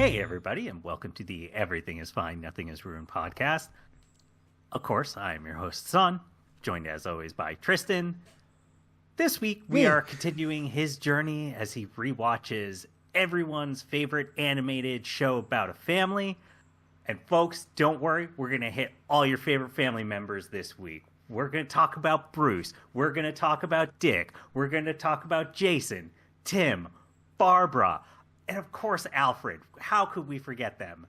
Hey, everybody, and welcome to the Everything is Fine, Nothing is Ruined podcast. Of course, I am your host, Hassan, joined as always by Tristan. This week, we are continuing his journey as he rewatches everyone's favorite animated show about a family. And folks, don't worry, we're going to hit all your favorite family members this week. We're going to talk about Bruce. We're going to talk about Dick. We're going to talk about Jason, Tim, Barbara, and of course, Alfred. How could we forget them?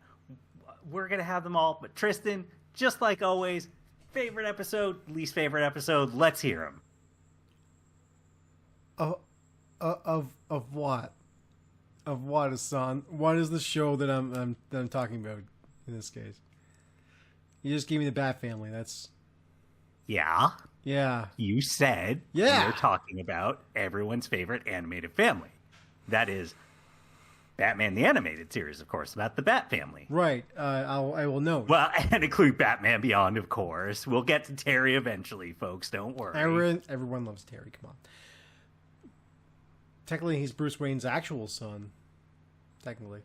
We're going to have them all. But Tristan, just like always, favorite episode, least favorite episode. Let's hear them. Of what? Of what, Hassan? What is the show that I'm talking about in this case? You just gave me the Bat Family. That's... Yeah. Yeah. You said you're talking about everyone's favorite animated family. That is Batman the Animated Series, of course, about the Bat Family. Right. I will note. Well, and include Batman Beyond, of course. We'll get to Terry eventually, folks. Don't worry. Everyone loves Terry. Come on. Technically, he's Bruce Wayne's actual son. Technically.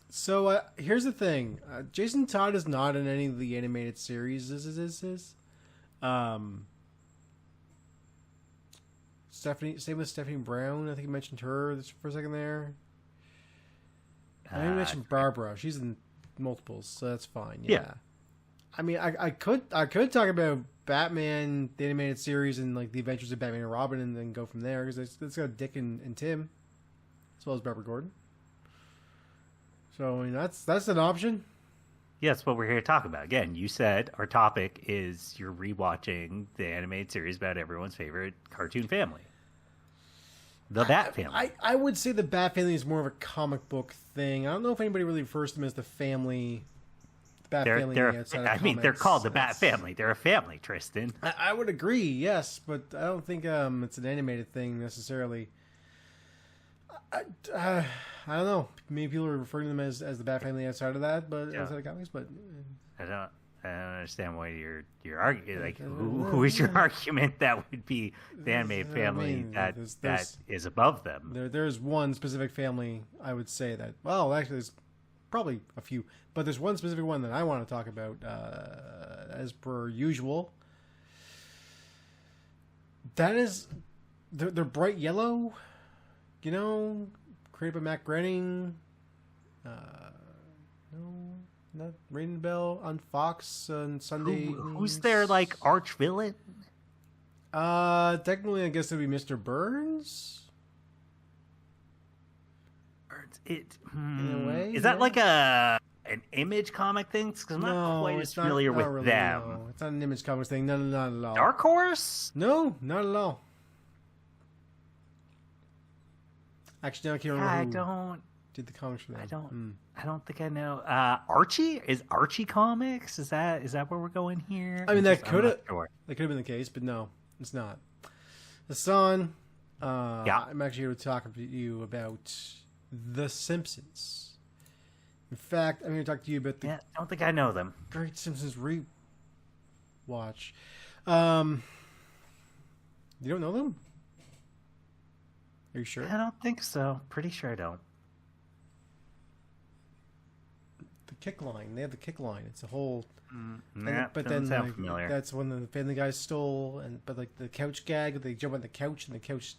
So here's the thing. Jason Todd is not in any of the animated series. Same with Stephanie Brown. I think you mentioned her for a second there. I think you mentioned Barbara. She's in multiples, so that's fine. Yeah. I mean, I could talk about Batman the animated series and like the Adventures of Batman and Robin, and then go from there because it's got Dick and Tim, as well as Barbara Gordon. So I mean, that's an option. Yeah, that's what we're here to talk about. Again, you said our topic is you're rewatching the animated series about everyone's favorite cartoon family. The Bat Family. I would say the Bat Family is more of a comic book thing. I don't know if anybody really refers to them as the family. The Bat Family. They're called the Bat Family. They're a family, Tristan. I would agree, yes, but I don't think it's an animated thing necessarily. I don't know. Maybe people are referring to them as the Bat Family outside of that, but outside of comics. But I don't understand why you're arguing. Like, who is your argument that would be the animated family that is above them? There's one specific family I would say that. Well, actually, there's probably a few, but there's one specific one that I want to talk about, as per usual. That is, they're bright yellow. You know, created by Matt Groening. No, not Ring the Bell on Fox on Sunday. Who's their like arch villain? Technically, I guess it'd be Mr. Burns. In a way, is that like an Image comic thing? Because I'm not quite as familiar with really, them. No. It's not an Image Comics thing. No, not at all. Dark Horse? No, not at all. Actually, I can't remember. I don't did the comics for that. I don't think I know. Archie? Is Archie Comics? Is that where we're going here? I mean, that could have been the case, but no, it's not. Hassan, I'm actually here to talk to you about The Simpsons. In fact, I'm here to talk to you about the... I don't think I know them. Great Simpsons Rewatch. You don't know them? Are you sure? I don't think so. Pretty sure I don't. The kick line. They have the kick line. It's a whole... but then sound familiar. That's when the Family Guy stole. But like the couch gag, they jump on the couch and the couch...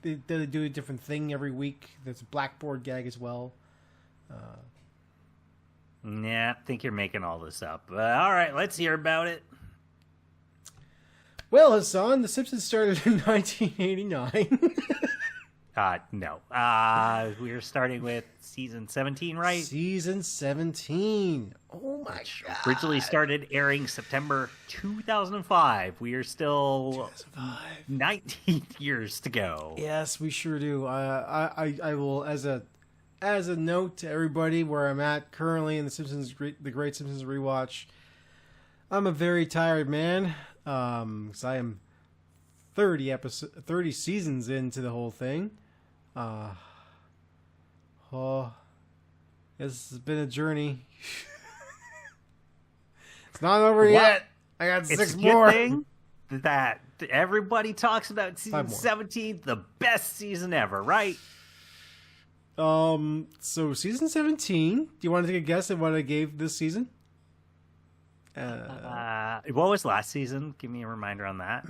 They do a different thing every week. There's a blackboard gag as well. I think you're making all this up. All right, let's hear about it. Well, Hassan, The Simpsons started in 1989. No. We're starting with season 17, right? Season 17. Oh my God. Originally started airing September 2005. We are still 19 years to go. Yes, we sure do. I will, as a note to everybody where I'm at currently in the Great Simpsons Rewatch, I'm a very tired man. Because I am 30 seasons into the whole thing. It's been a journey. It's not over yet. I got 6 more. Thing that everybody talks about season 17, the best season ever, right? So season 17, do you want to take a guess at what I gave this season? What was last season? Give me a reminder on that.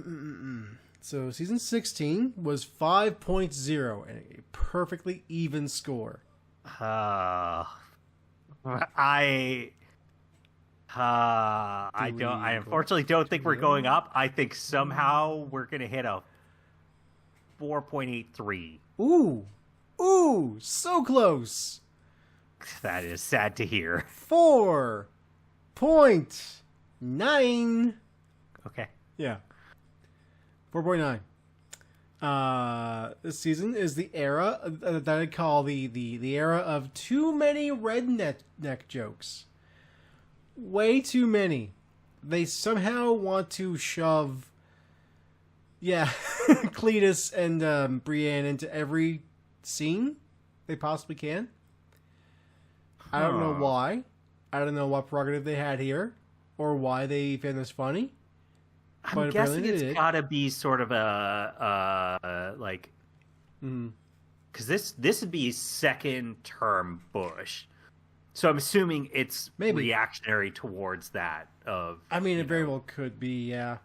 So season 16 was 5.0 and a perfectly even score. I unfortunately don't think we're going up. I think somehow we're going to hit a 4.83. Ooh, so close. That is sad to hear. 4.9. Okay. Yeah. 4.9. This season is the era that I call the era of too many redneck jokes. Way too many. They somehow want to shove, Cletus and Brienne into every scene they possibly can. I don't know why. I don't know what prerogative they had here, or why they found this funny. I'm guessing it's got to be sort of a because this would be second term Bush, so I'm assuming it's maybe reactionary towards that. It very well could be, yeah.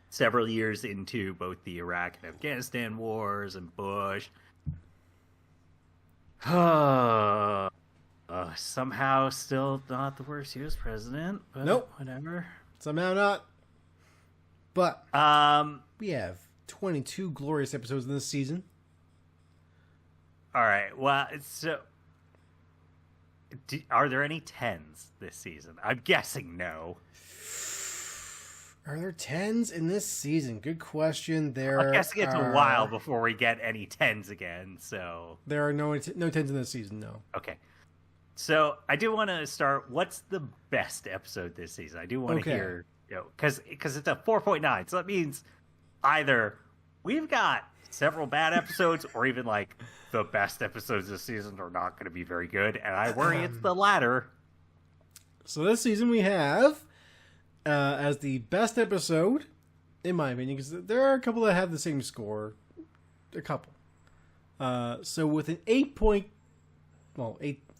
Several years into both the Iraq and Afghanistan wars and Bush. Somehow still not the worst U.S. president. But nope. Whatever. Somehow not. But we have 22 glorious episodes in this season. All right. Well, so are there any 10s this season? I'm guessing no. Are there 10s in this season? Good question. I'm guessing it's a while before we get any 10s again. So there are no 10s in this season. No. Okay. So I do want to start. What's the best episode this season? I do want to hear, because it's a 4.9. So that means either we've got several bad episodes, or even like the best episodes this season are not going to be very good. And I worry it's the latter. So this season we have as the best episode, in my opinion, because there are a couple that have the same score. A couple. So with an 8.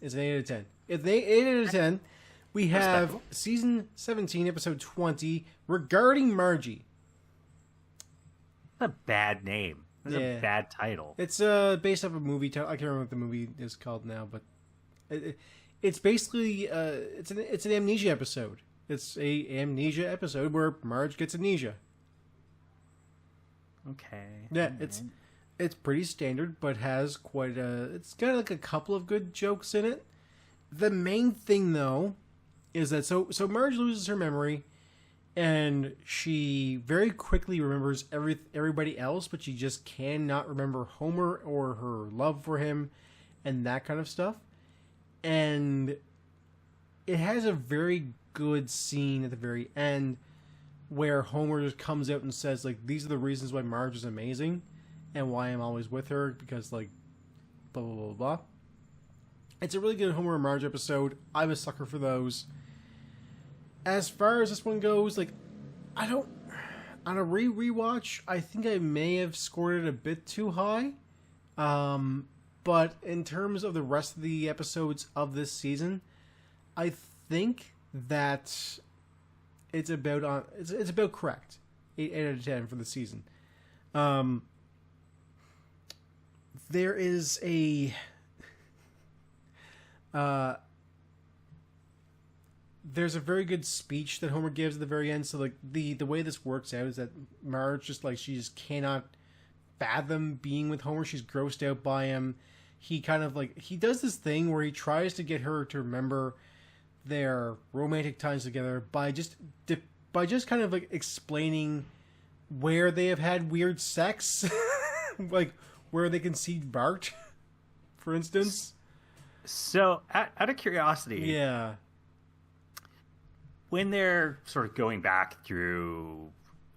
It's an 8 out of 10. It's an 8 out of 10. We have season 17, episode 20, Regarding Margie. That's a bad name. That's a bad title. It's based off a movie title. I can't remember what the movie is called now, but it's basically it's an amnesia episode. It's a amnesia episode where Marge gets amnesia. Okay. Yeah, it's pretty standard, but has it's got like a couple of good jokes in it. The main thing though is that so Marge loses her memory, and she very quickly remembers everybody else, but she just cannot remember Homer or her love for him and that kind of stuff. And it has a very good scene at the very end where Homer just comes out and says, like, these are the reasons why Marge is amazing and why I'm always with her, because, like, blah, blah, blah, blah. It's a really good Homer and Marge episode. I'm a sucker for those. As far as this one goes, like, on a rewatch, I think I may have scored it a bit too high. But in terms of the rest of the episodes of this season, I think that it's about correct. 8 out of 10 for the season. There is there's a very good speech that Homer gives at the very end. So like the way this works out is that Marge she just cannot fathom being with Homer. She's grossed out by him. He kind of he does this thing where he tries to get her to remember their romantic times together by just kind of explaining where they have had weird sex, like where they conceived Bart, for instance. So, out of curiosity, yeah, when they're sort of going back through,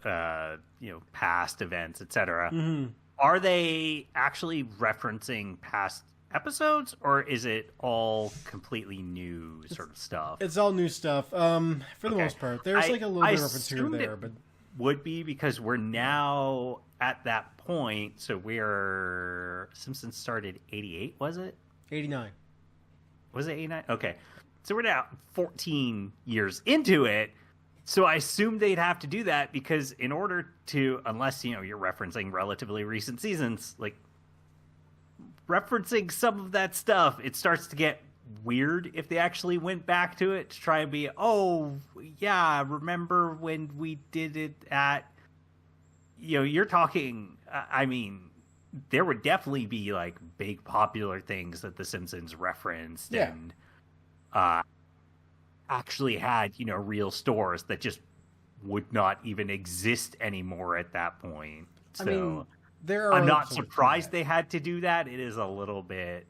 past events, etc., are they actually referencing past episodes, or is it all completely new sort of stuff? It's all new stuff. For the most part, there's a little bit of reference here or there, but would be, because we're now at that point. So Simpsons started 88, was it? 89. Was it 89? Okay. So we're now 14 years into it. So I assume they'd have to do that, because in order to, unless, you're referencing relatively recent seasons, like referencing some of that stuff, it starts to get weird if they actually went back to it to try and be, oh, yeah, remember when we did it at, you're talking, I mean, there would definitely be like big popular things that The Simpsons referenced and actually had, real stores that just would not even exist anymore at that point. So I mean, I'm not surprised they had to do that. It is a little bit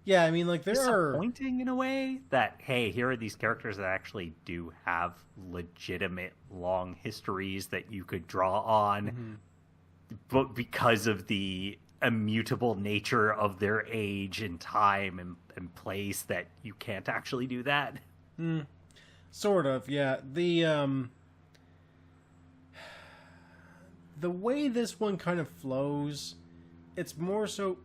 I mean, like, there are disappointing in a way that, hey, here are these characters that actually do have legitimate long histories that you could draw on, but because of the immutable nature of their age and time and place, that you can't actually do that. Sort of, yeah. The way this one kind of flows, it's more so,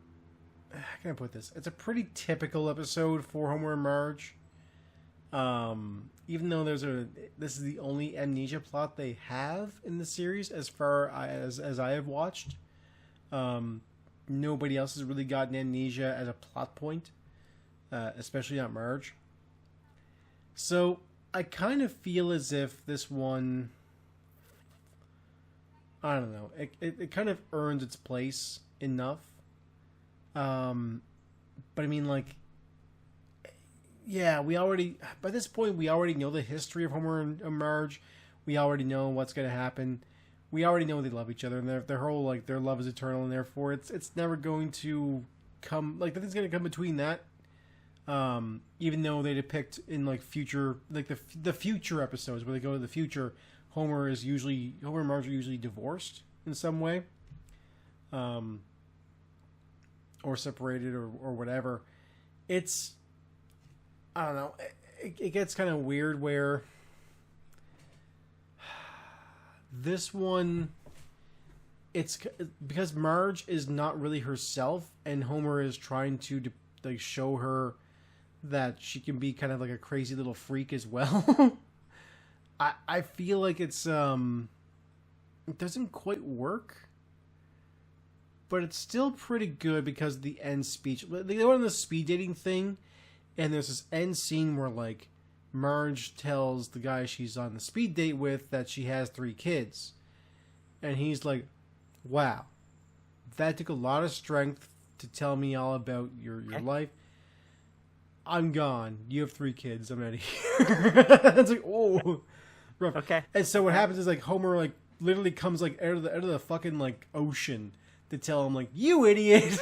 how can I put this? It's a pretty typical episode for Homer and Marge. Even though this is the only amnesia plot they have in the series, as far as I have watched. Nobody else has really gotten amnesia as a plot point, especially not Marge. So I kind of feel as if this one, I don't know, it kind of earns its place enough. But I mean, like, yeah, by this point, we already know the history of Homer and Marge. We already know what's going to happen. We already know they love each other, and their whole, like, their love is eternal, and therefore it's never going to come, like, nothing's going to come between that. Even though they depict in, like, future, like, the future episodes where they go to the future, Homer and Marge are usually divorced in some way. Or separated or whatever. It's, I don't know, it gets kind of weird where this one, it's because Marge is not really herself, and Homer is trying to like show her that she can be kind of like a crazy little freak as well. I feel like it doesn't quite work. But it's still pretty good because of the end speech. They go on the speed dating thing, and there's this end scene where, like, Marge tells the guy she's on the speed date with that she has 3 kids. And he's like, wow, that took a lot of strength to tell me all about your life. I'm gone. You have 3 kids. I'm out of here. It's like, oh, rough. Okay. And so what happens is, like, Homer, like, literally comes, like, out of the fucking, like, ocean to tell him, like, you idiot,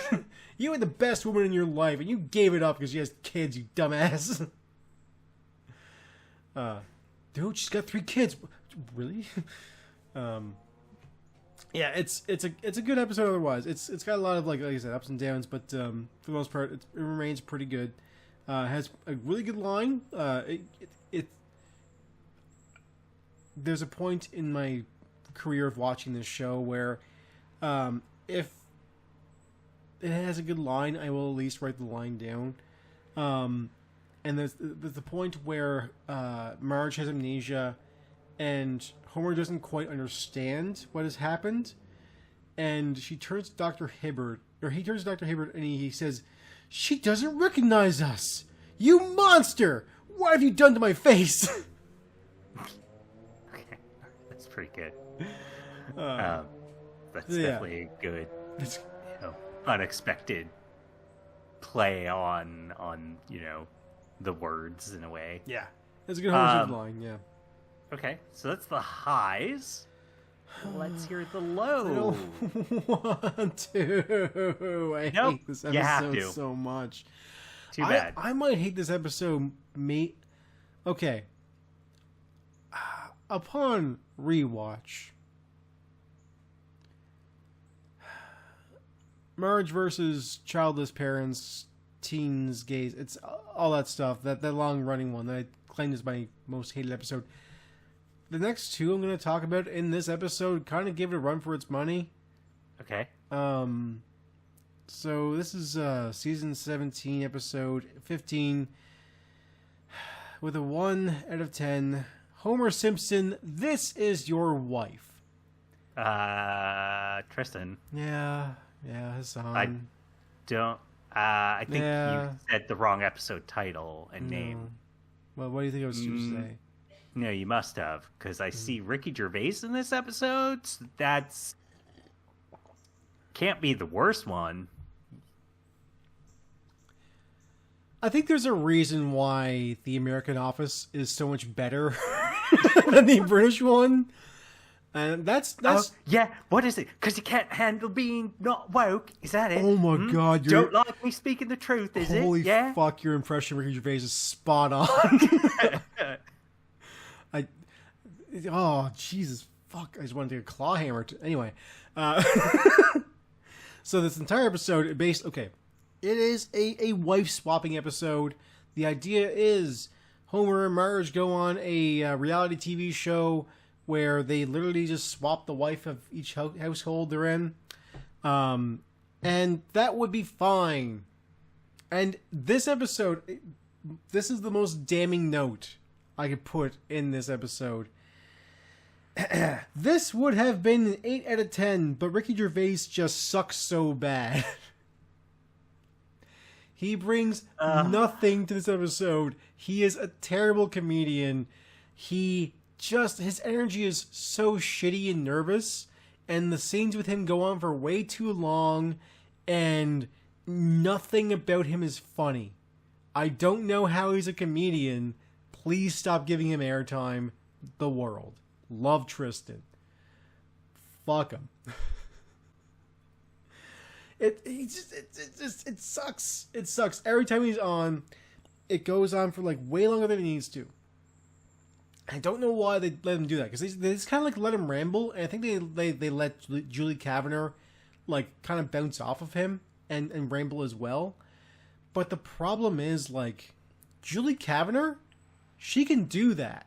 you had the best woman in your life, and you gave it up because she has kids, you dumbass. Dude, she's got 3 kids. Really? Yeah, it's a good episode otherwise. It's got a lot of, like I said, ups and downs, but for the most part, it remains pretty good. Has a really good line. There's a point in my career of watching this show where if it has a good line, I will at least write the line down. And there's the point where Marge has amnesia, and Homer doesn't quite understand what has happened, and he turns to Dr. Hibbert, and he says, "She doesn't recognize us! You monster! What have you done to my face?" Okay, that's pretty good. That's definitely a good, unexpected play on the words in a way. Yeah, it's a good Homer line. Yeah. Okay, so that's the highs. Let's hear the lows. I don't want to. I hate this episode so much. Too bad. I might hate this episode. Okay. Upon rewatch, Marge versus childless parents, teens, gays, it's all that stuff. That long running one that I claimed is my most hated episode. the next two I'm going to talk about in this episode kind of give it a run for its money. Okay. So this is season 17, episode 15, with a 1 out of 10. Homer Simpson, this is your wife. Tristan. Yeah, Hassan. I think you said the wrong episode title and name. Well, what do you think I was supposed to say? No, you must have, because I see Ricky Gervais in this episode. So that's can't be the worst one. I think there's a reason why the American Office is so much better than the British one. And that's yeah. What is it? Because you can't handle being not woke. Is that it? Oh my God! You don't like me speaking the truth, is it? Holy yeah? fuck! Your impression of Ricky Gervais is spot on. Oh Jesus fuck! I just wanted to take a claw hammer. Anyway, so this entire episode it is a wife swapping episode. The idea is Homer and Marge go on a reality TV show where they literally just swap the wife of each household they're in. And that would be fine. And this episode, this is the most damning note I could put in this episode. This would have been an 8 out of 10, but Ricky Gervais just sucks so bad. He brings nothing to this episode. He is a terrible comedian. His energy is so shitty and nervous, and the scenes with him go on for way too long, and nothing about him is funny. I don't know how he's a comedian. Please stop giving him airtime. The world. Love Tristan. Fuck him. It sucks. It sucks. Every time he's on, it goes on for like way longer than it needs to. I don't know why they let him do that, because they just kind of like let him ramble, and I think they let Julie Kavanaugh like kind of bounce off of him and ramble as well. But the problem is, like, Julie Kavanaugh, she can do that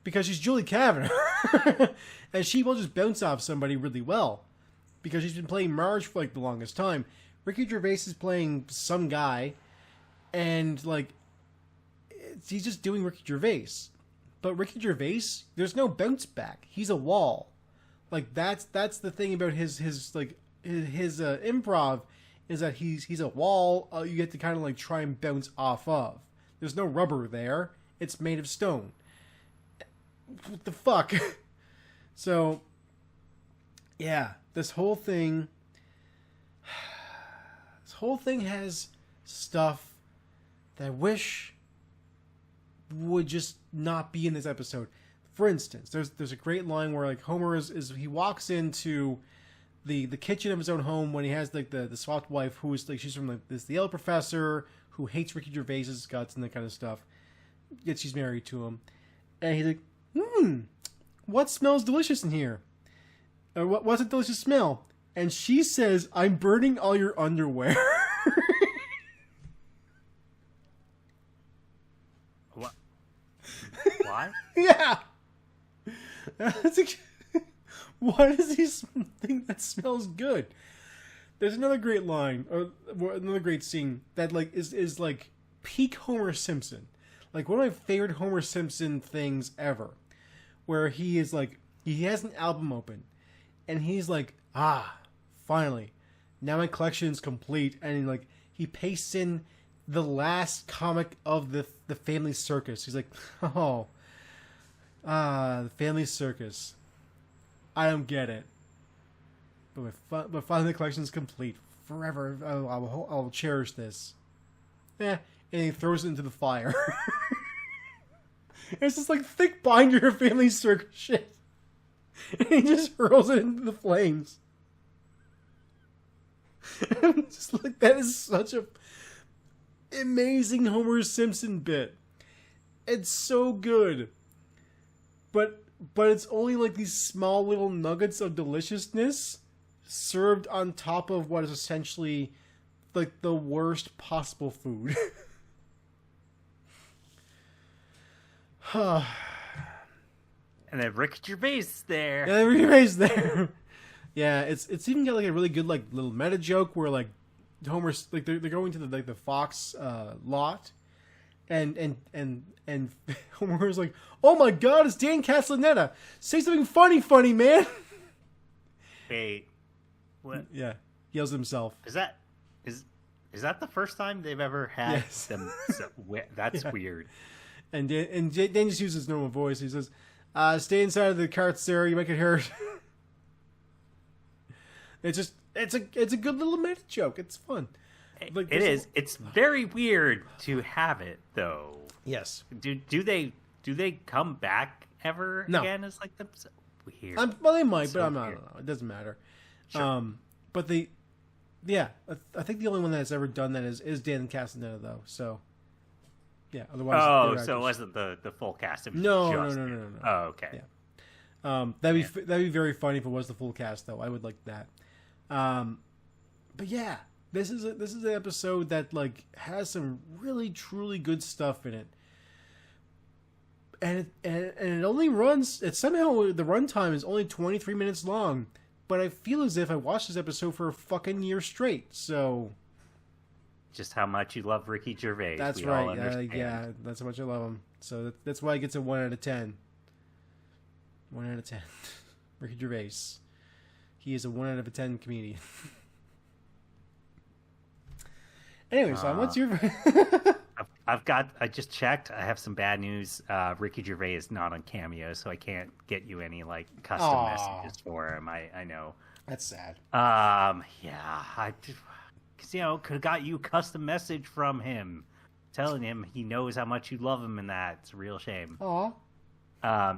because she's Julie Kavanaugh, and she will just bounce off somebody really well because she's been playing Marge for like the longest time. Ricky Gervais is playing some guy, and like he's just doing Ricky Gervais. But Ricky Gervais, there's no bounce back. He's a wall. Like that's the thing about his improv, is that he's a wall. You get to kind of like try and bounce off of. There's no rubber there. It's made of stone. What the fuck? So, yeah, this whole thing has stuff that I wish would just not be in this episode. For instance, there's a great line where like Homer is he walks into the kitchen of his own home when he has like the swapped wife who is like, she's from like the Yale professor who hates Ricky Gervais's guts and that kind of stuff. Yet she's married to him, and he's like, what smells delicious in here? Or what's a delicious smell? And she says, I'm burning all your underwear. What? Why? Yeah. Why does he think that smells good? There's another great line, or another great scene that like is like peak Homer Simpson. Like one of my favorite Homer Simpson things ever, where he is like, he has an album open, and he's like, finally, now my collection is complete, and like he pastes in the last comic of the Family Circus. He's like, the Family Circus. I don't get it, but finally the collection is complete. Forever, I'll cherish this. And he throws it into the fire. It's just like thick binder of Family Circus shit. And he just hurls it into the flames. And just like, that is such a amazing Homer Simpson bit. It's so good. But it's only like these small little nuggets of deliciousness served on top of what is essentially like the worst possible food. And then Ricky Gervais is there. Yeah, Ricky Gervais is there. Yeah, it's even got like a really good like little meta joke where like Homer's like they're going to the Fox lot, and Homer's like, oh my god, it's Dan Castellaneta. Say something funny, man. Wait, what? Yeah, he yells at himself. Is that the first time they've ever had them? That's weird. And Dan just uses his normal voice. He says, "Stay inside of the cart, sir. You might get hurt." It's a good little meta joke. It's fun. Like, it is. It's very weird to have it though. Yes. Do they come back ever again as like the weird? Well, they might, but I don't know. It doesn't matter. Sure. But I think the only one that's ever done that is Dan Castellaneta though. So. Yeah. Otherwise. So it wasn't the full cast. It was No. Oh, okay. Yeah. That'd be very funny if it was the full cast though. I would like that. But yeah, this is an episode that like has some really truly good stuff in it, and it only runs. It somehow the runtime is only 23 minutes long, but I feel as if I watched this episode for a fucking year straight. So, just how much you love Ricky Gervais. That's right. Yeah, that's how much I love him. So that's why it gets a 1 out of 10. 1 out of 10. Ricky Gervais. He is a 1 out of 10 comedian. Anyway, so what's your... I just checked. I have some bad news. Ricky Gervais is not on Cameo, so I can't get you any like custom messages for him. I know. That's sad. Yeah. Because, could have got you a custom message from him telling him he knows how much you love him and that. It's a real shame. Aw.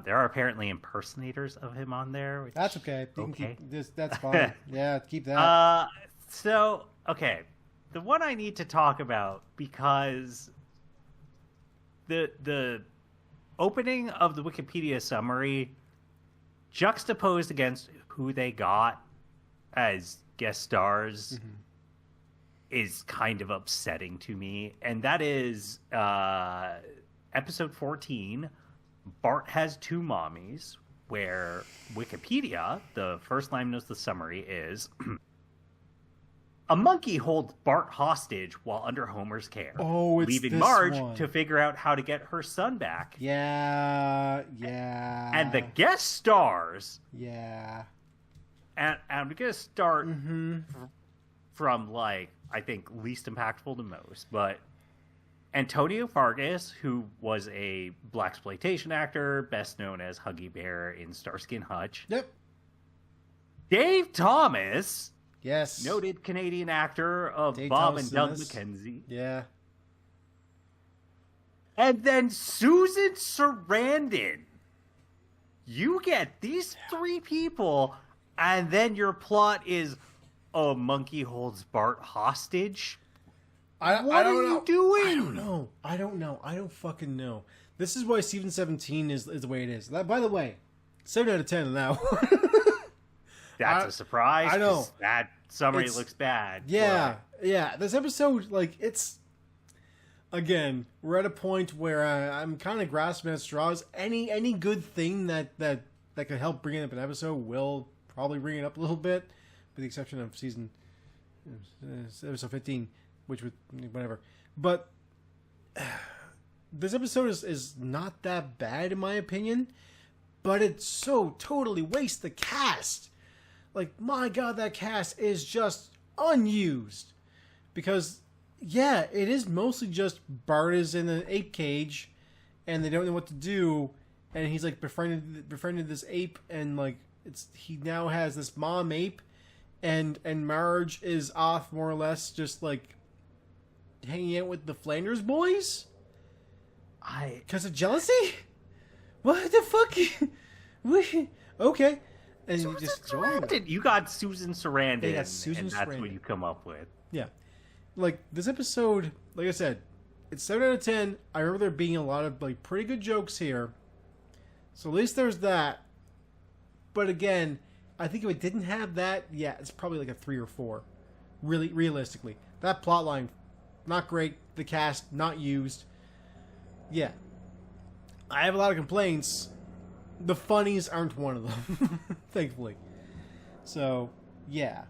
There are apparently impersonators of him on there. That's okay. You can keep this, that's fine. Yeah, keep that. So, okay. The one I need to talk about, because the opening of the Wikipedia summary juxtaposed against who they got as guest stars is kind of upsetting to me. And that is episode 14, Bart Has Two Mommies, where Wikipedia, the first line of the summary is... A monkey holds Bart hostage while under Homer's care, leaving Marge to figure out how to get her son back. Yeah. And the guest stars... Yeah. And I'm going to start from, like, I think least impactful to most, but Antonio Fargas, who was a blaxploitation actor, best known as Huggy Bear in Starsky and Hutch. Yep. Dave Thomas... Yes. Noted Canadian actor of Dave Bob Thomas and Doug McKenzie. Yeah. And then Susan Sarandon. You get these three people, and then your plot is a monkey holds Bart hostage? What are you doing? I don't know. I don't fucking know. This is why Season 17 is the way it is. By the way, 7 out of 10 on that one. That's a surprise. I know. That summary looks bad. Yeah, yeah. This episode, like, it's... Again, we're at a point where I'm kind of grasping at straws. Any good thing that could help bring up an episode will probably bring it up a little bit, with the exception of episode 15, which would... whatever. But this episode is not that bad, in my opinion, but it so totally wastes the cast. Like, my God, that cast is just unused. Because, yeah, it is mostly just Bart is in an ape cage, and they don't know what to do, and he's, like, befriended this ape, and, like, he now has this mom ape, and Marge is off, more or less, just, like, hanging out with the Flanders boys? Because of jealousy? What the fuck? Okay. And Susan Sarandon. You got Susan Sarandon. They got Susan and that's Sarandon. what you come up with. Yeah. Like, this episode, like I said, it's 7 out of 10. I remember there being a lot of, like, pretty good jokes here. So at least there's that. But again, I think if it didn't have that, yeah, it's probably like a 3 or 4. Really, realistically. That plotline, not great. The cast, not used. Yeah. I have a lot of complaints. the funnies aren't one of them, thankfully. So, yeah.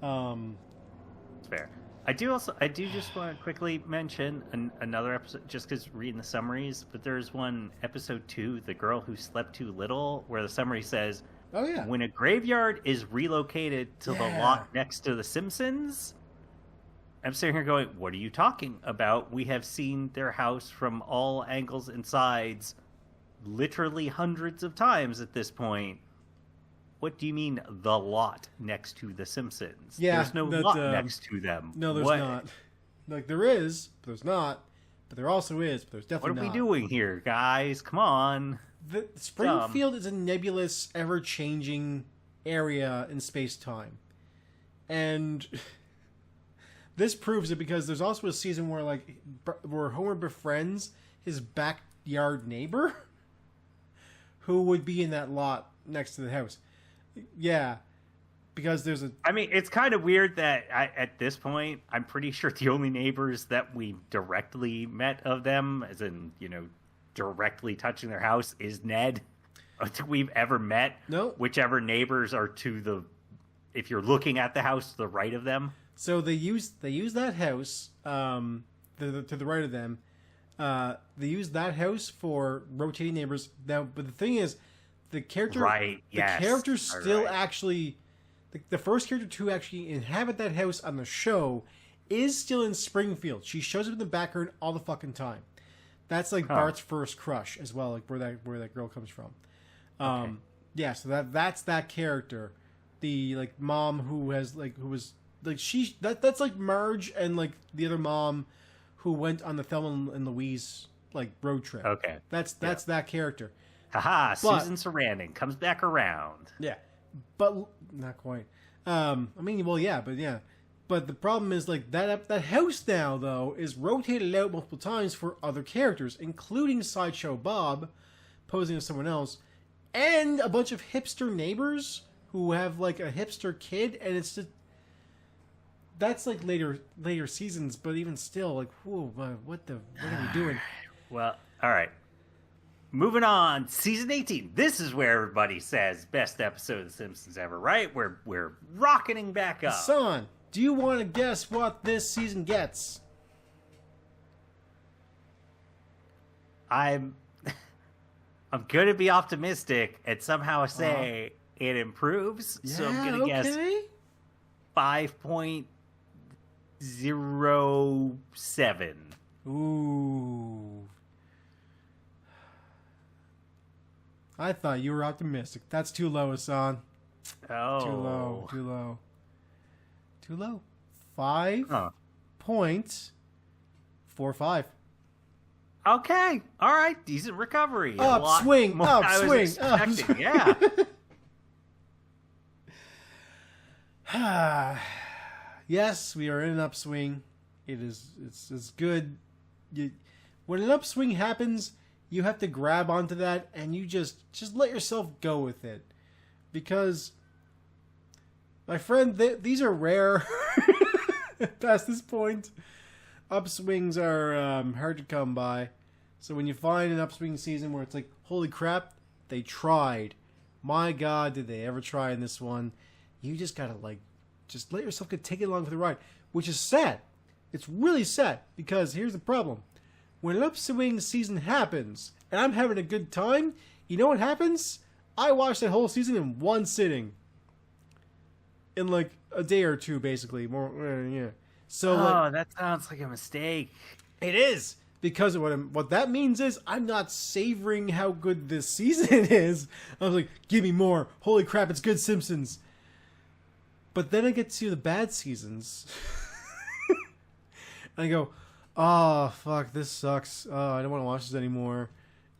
It's fair. I do just want to quickly mention another episode, just because reading the summaries, but there's one, episode 2, The Girl Who Slept Too Little, where the summary says, oh, yeah. when a graveyard is relocated to the lot next to the Simpsons, I'm sitting here going, what are you talking about? We have seen their house from all angles and sides literally hundreds of times at this point. What do you mean, the lot next to the Simpsons? Yeah, there's no lot next to them. No, there's not. Like, there is, but there's not. But there also is, but there's definitely not. What are we doing here, guys? Come on. Springfield is a nebulous, ever-changing area in space-time. And this proves it, because there's also a season where Homer befriends his backyard neighbor who would be in that lot next to the house. Yeah, because there's a... I mean, it's kind of weird that at this point, I'm pretty sure the only neighbors that we directly met of them, as in, directly touching their house, is Ned. I don't think we've ever met. No. Whichever neighbors are to the... If you're looking at the house to the right of them. So they use that house, to the right of them. They use that house for rotating neighbors. Now, but the thing is, the character, characters still actually, the first character to actually inhabit that house on the show is still in Springfield. She shows up in the background all the fucking time. That's like Bart's first crush as well, like where that girl comes from. Okay. Yeah, so that's that character, the mom that's like Marge and like the other mom who went on the Thelma and Louise road trip. Okay, that's that character. Haha, Susan Sarandon comes back around. Yeah, but not quite. But the problem is that house now though is rotated out multiple times for other characters, including Sideshow Bob posing as someone else, and a bunch of hipster neighbors who have a hipster kid, and it's just that's later seasons, but even still whoa, what are we doing? Well, all right. Moving on, season 18. This is where everybody says best episode of The Simpsons ever, right? We're rocketing back up. Son, do you want to guess what this season gets? I'm going to be optimistic and somehow say it improves. Yeah, so I'm going to guess 5.07. Ooh. I thought you were optimistic. That's too low, Hassan. Oh. Too low. 5.45. Okay. All right. Decent recovery. Upswing. Yeah. Yes, we are in an upswing. It's good. When an upswing happens, you have to grab onto that and you just let yourself go with it. Because, my friend, these are rare. Past this point, upswings are hard to come by. So when you find an upswing season where it's like, holy crap, they tried. My God, did they ever try in this one? You just gotta just let yourself get taken along for the ride, which is sad. It's really sad, because here's the problem. When an upswing season happens, and I'm having a good time, you know what happens? I watched that whole season in one sitting. In a day or two, basically. More, yeah. So, that sounds like a mistake. It is. Because what that means is I'm not savoring how good this season is. I was like, give me more. Holy crap, it's good Simpsons. But then I get to the bad seasons. And I go, oh, fuck, this sucks. Oh, I don't want to watch this anymore.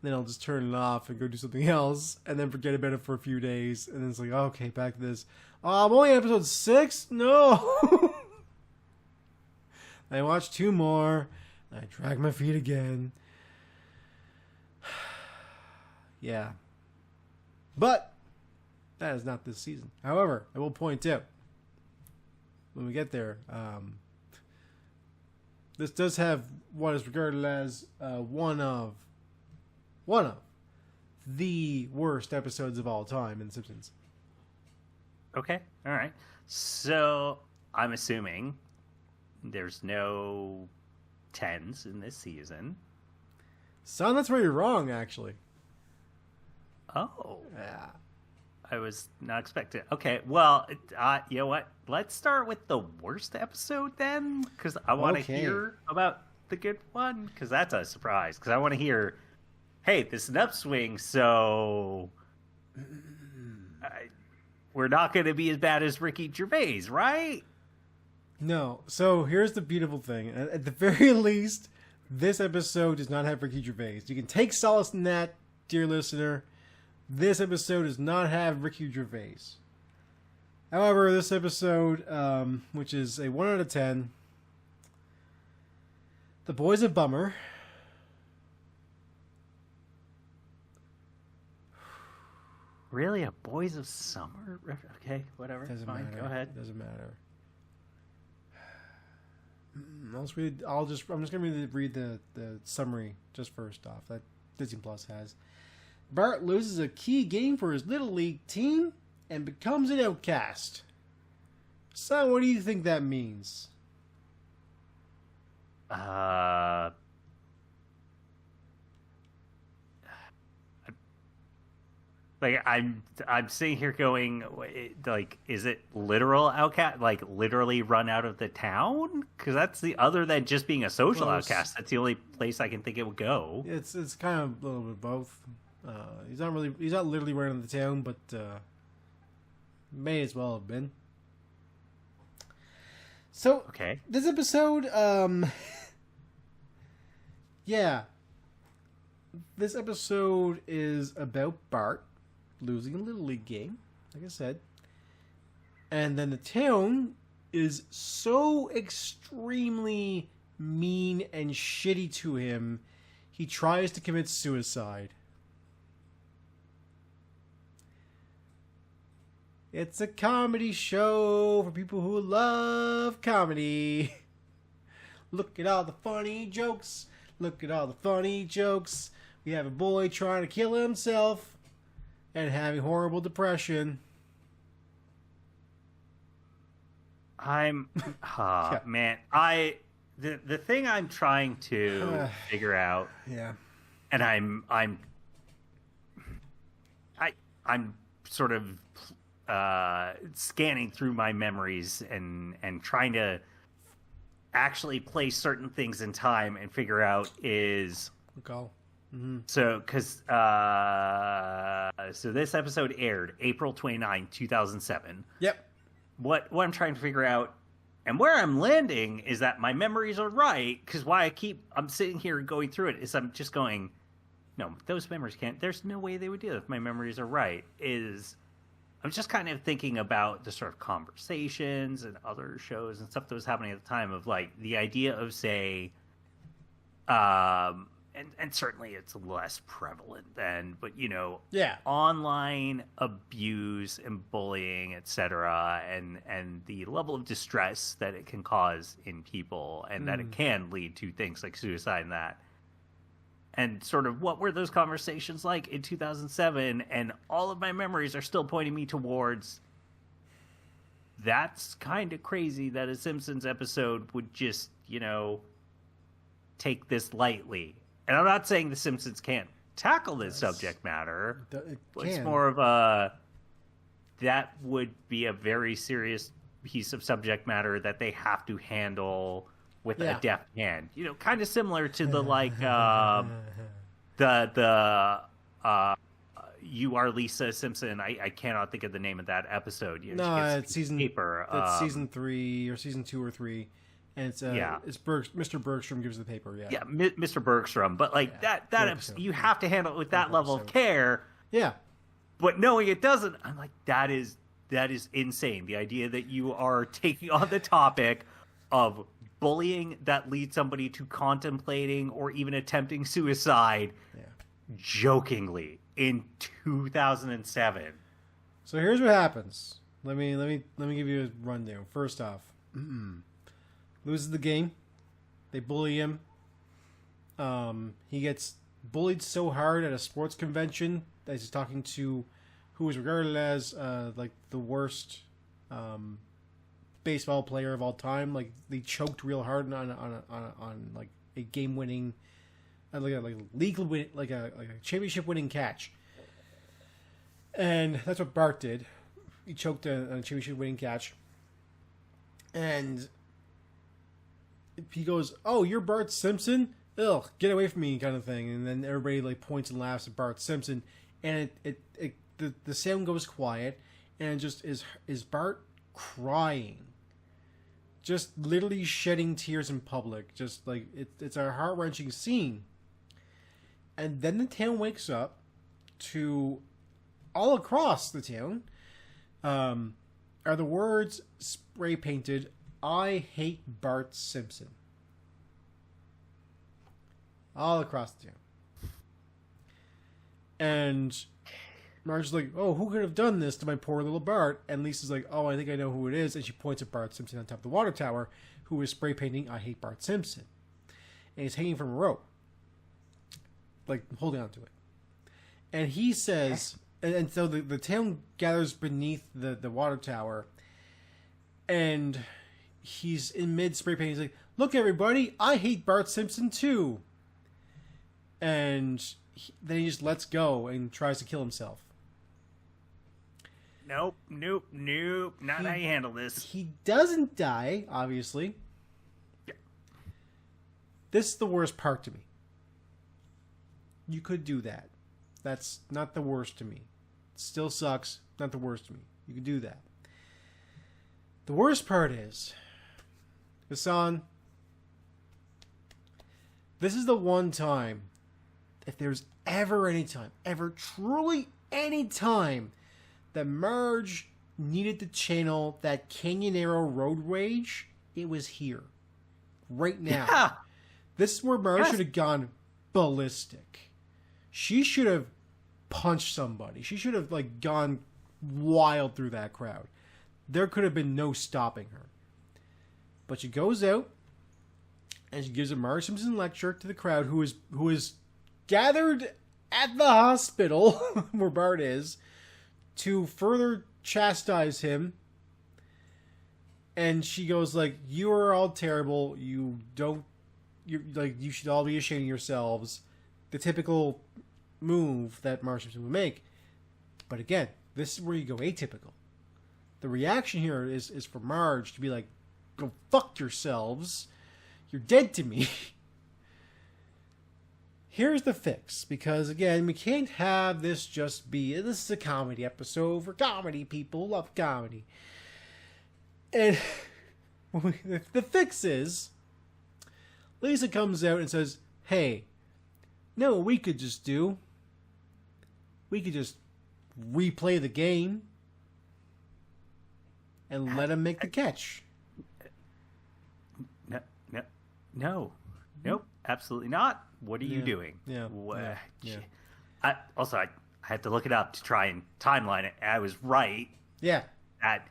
Then I'll just turn it off and go do something else. And then forget about it for a few days. And then it's like, okay, back to this. Oh, I'm only on episode 6? No! I watched 2 more. I drag my feet again. Yeah. But that is not this season. However, I will point out, when we get there, this does have what is regarded as one of the worst episodes of all time in The Simpsons. Okay, all right. So I'm assuming there's no 10s in this season. Son, that's where you're wrong, actually. Oh. Yeah. I was not expecting. Okay, well, you know what? Let's start with the worst episode then, because I want to hear about the good one, because that's a surprise. Because I want to hear, hey, this is an upswing, so we're not going to be as bad as Ricky Gervais, right? No. So here's the beautiful thing. At the very least, this episode does not have Ricky Gervais. You can take solace in that, dear listener. This episode does not have Ricky Gervais. However, this episode, which is a 1 out of 10, the boy's a bummer. Really, a Boys of Summer? Okay, whatever. Doesn't fine. matter. Go ahead. Doesn't matter. I'm just gonna read the summary just first off that Disney Plus has. Bart loses a key game for his Little League team and becomes an outcast. Son, what do you think that means? Like I'm sitting here going, like, is it literal outcast? Like literally run out of the town? Because that's the other than just being a social outcast. That's the only place I can think it would go. It's kind of a little bit of both. He's not literally running out of the town, but may as well have been. So okay, this episode, yeah, this episode is about Bart losing a Little League game, like I said. And then the town is so extremely mean and shitty to him, he tries to commit suicide. It's a comedy show for people who love comedy. Look at all the funny jokes. Look at all the funny jokes. We have a boy trying to kill himself and having horrible depression. Man, the thing I'm trying to figure out, yeah, and I'm sort of scanning through my memories and trying to actually place certain things in time and figure out is go. Mm-hmm. So because so this episode aired April 29, 2007. Yep. What I'm trying to figure out and where I'm landing is that my memories are right, because I'm sitting here going through it is I'm just going, no, those memories can't, there's no way they would do that if my memories are right. I'm just kind of thinking about the sort of conversations and other shows and stuff that was happening at the time of like the idea of, say, and certainly it's less prevalent then, but you know, yeah, online abuse and bullying, etc., and the level of distress that it can cause in people, and that it can lead to things like suicide and that. And sort of what were those conversations like in 2007? And all of my memories are still pointing me towards that's kind of crazy that a Simpsons episode would just, you know, take this lightly. And I'm not saying the Simpsons can't tackle this subject matter. It's more of that would be a very serious piece of subject matter that they have to handle with a deft hand, you know, kind of similar to the like You Are Lisa Simpson. I cannot think of the name of that episode. You know, no, it's season paper. It's season 3 or season 2 or 3, and it's Mr. Bergstrom gives the paper. Yeah, Mr. Bergstrom. But like that you have to handle it with that level of care. Yeah, but knowing it doesn't, I'm like that is insane. The idea that you are taking on the topic of bullying that leads somebody to contemplating or even attempting suicide jokingly in 2007. So here's what happens. Let me give you a rundown. First off, loses the game. They bully him. He gets bullied so hard at a sports convention that he's talking to who was regarded as like the worst baseball player of all time. Like they choked real hard on like a game winning, like a legal win, like a championship winning catch. And that's what Bart did. He choked on a championship winning catch. And he goes, "Oh, you're Bart Simpson? Ugh, get away from me," kind of thing. And then everybody like points and laughs at Bart Simpson. And the sound goes quiet, and it just is Bart crying, just literally shedding tears in public. Just like it's a heart-wrenching scene. And then the town wakes up to, all across the town, are the words spray painted, "I hate Bart Simpson." All across the town. And Marge's like, "Oh, who could have done this to my poor little Bart?" And Lisa's like, "Oh, I think I know who it is." And she points at Bart Simpson on top of the water tower, who is spray painting, "I hate Bart Simpson." And he's hanging from a rope, like holding onto it. And he says, and so the town gathers beneath the water tower, and he's in mid spray painting. He's like, "Look, everybody, I hate Bart Simpson too." And then he just lets go and tries to kill himself. Nope. Not how you handle this. He doesn't die, obviously. Yeah. This is the worst part to me. You could do that. That's not the worst to me. It still sucks. Not the worst to me. You could do that. The worst part is, Hassan, this is the one time, if there's ever any time, ever truly any time, that Marge needed to channel that Canyonero road rage, it was here. Right now. Yeah. This is where Marge should have gone ballistic. She should have punched somebody. She should have like gone wild through that crowd. There could have been no stopping her. But she goes out and she gives a Marge Simpson lecture to the crowd who is gathered at the hospital where Bart is to further chastise him. And she goes like, "You are all terrible. You should all be ashamed of yourselves." The typical move that Marge Simpson would make. But again, this is where you go atypical. The reaction here is for Marge to be like, "Go fuck yourselves. You're dead to me." Here's the fix, because again, we can't have this just be, this is a comedy episode for comedy people, love comedy. And the fix is, Lisa comes out and says, "Hey, no, we could just replay the game and let him make the catch." No. Nope, absolutely not. What are you doing? Yeah. I had to look it up to try and timeline it. I was right. Yeah. At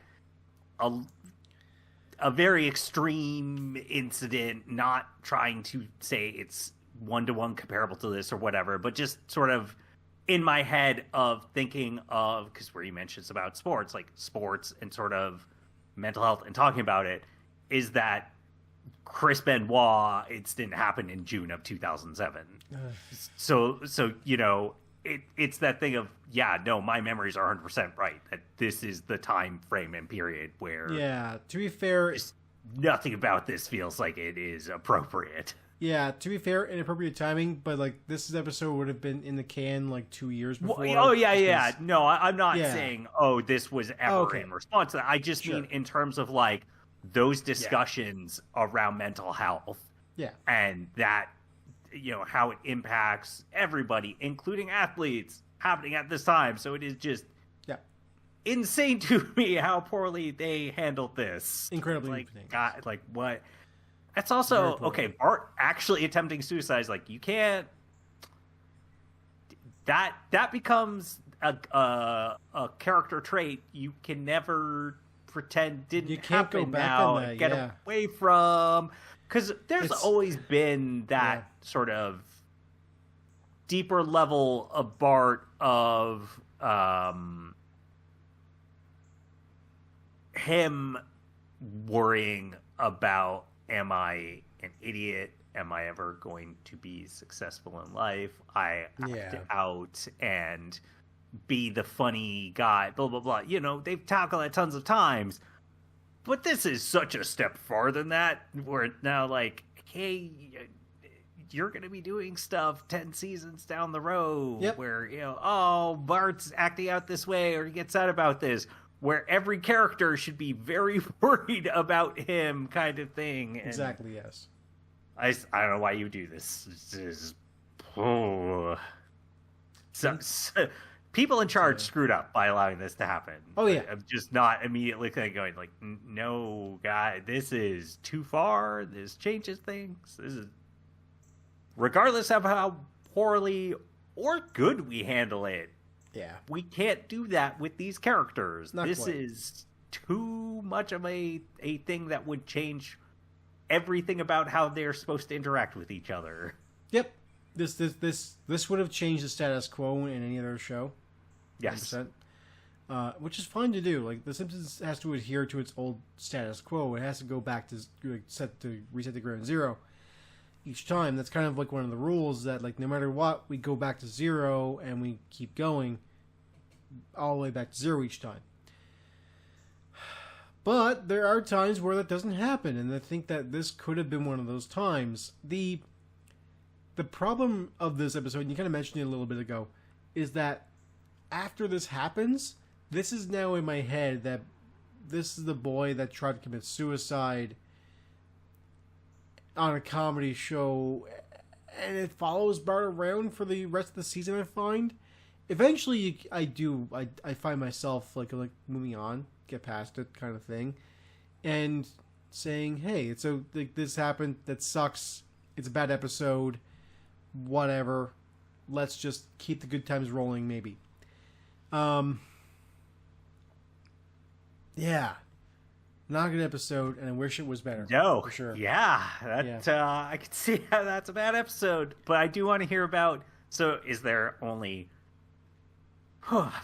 a very extreme incident, not trying to say it's one-to-one comparable to this or whatever, but just sort of in my head of thinking of, because where you mentioned it's about sports, like sports and sort of mental health and talking about it, is that Chris Benoit incident happened in June of 2007. So it's that thing of, my memories are 100% right, that this is the time frame and period where, to be fair, nothing about this feels like it is appropriate. Yeah, to be fair, inappropriate timing, but like this episode would have been in the can like 2 years before. Well, no, I'm not saying this was ever in response to that. I just mean in terms of like those discussions around mental health, and that, how it impacts everybody, including athletes, happening at this time. So it is just insane to me how poorly they handled this. Incredibly, God, like what? That's also Bart actually attempting suicide is like, you can't. That becomes a character trait you can never pretend didn't you can't happen go back now on that, and get away from, because there's always been that sort of deeper level of Bart of him worrying about, am I an idiot? Am I ever going to be successful in life? I act out and be the funny guy, blah, blah, blah. You know, they've tackled that tons of times. But this is such a step farther than that, where it's now like, hey, you're going to be doing stuff 10 seasons down the road where, you know, oh, Bart's acting out this way or he gets sad about this, where every character should be very worried about him kind of thing. And exactly, yes. I don't know why you do this. This is... people in charge screwed up by allowing this to happen. Oh, yeah. I'm just not immediately going like, no, guy, this is too far. This changes things. This is... Regardless of how poorly or good we handle it, we can't do that with these characters. This is too much of a thing that would change everything about how they're supposed to interact with each other. Yep. This would have changed the status quo in any other show. Yes. Which is fine to do. Like, The Simpsons has to adhere to its old status quo. It has to go back to reset the ground zero each time. That's kind of like one of the rules that, like, no matter what, we go back to zero and we keep going all the way back to zero each time. But there are times where that doesn't happen, and I think that this could have been one of those times. The problem of this episode, and you kind of mentioned it a little bit ago, is that after this happens, this is now in my head that this is the boy that tried to commit suicide on a comedy show, and it follows Bart around for the rest of the season, I find. Eventually, I find myself like moving on, get past it kind of thing, and saying, hey, this happened, that sucks, it's a bad episode, whatever, let's just keep the good times rolling, maybe. Yeah, not a good episode, and I wish it was better. No, for sure. Yeah, I can see how that's a bad episode, but I do want to hear about, so is there only...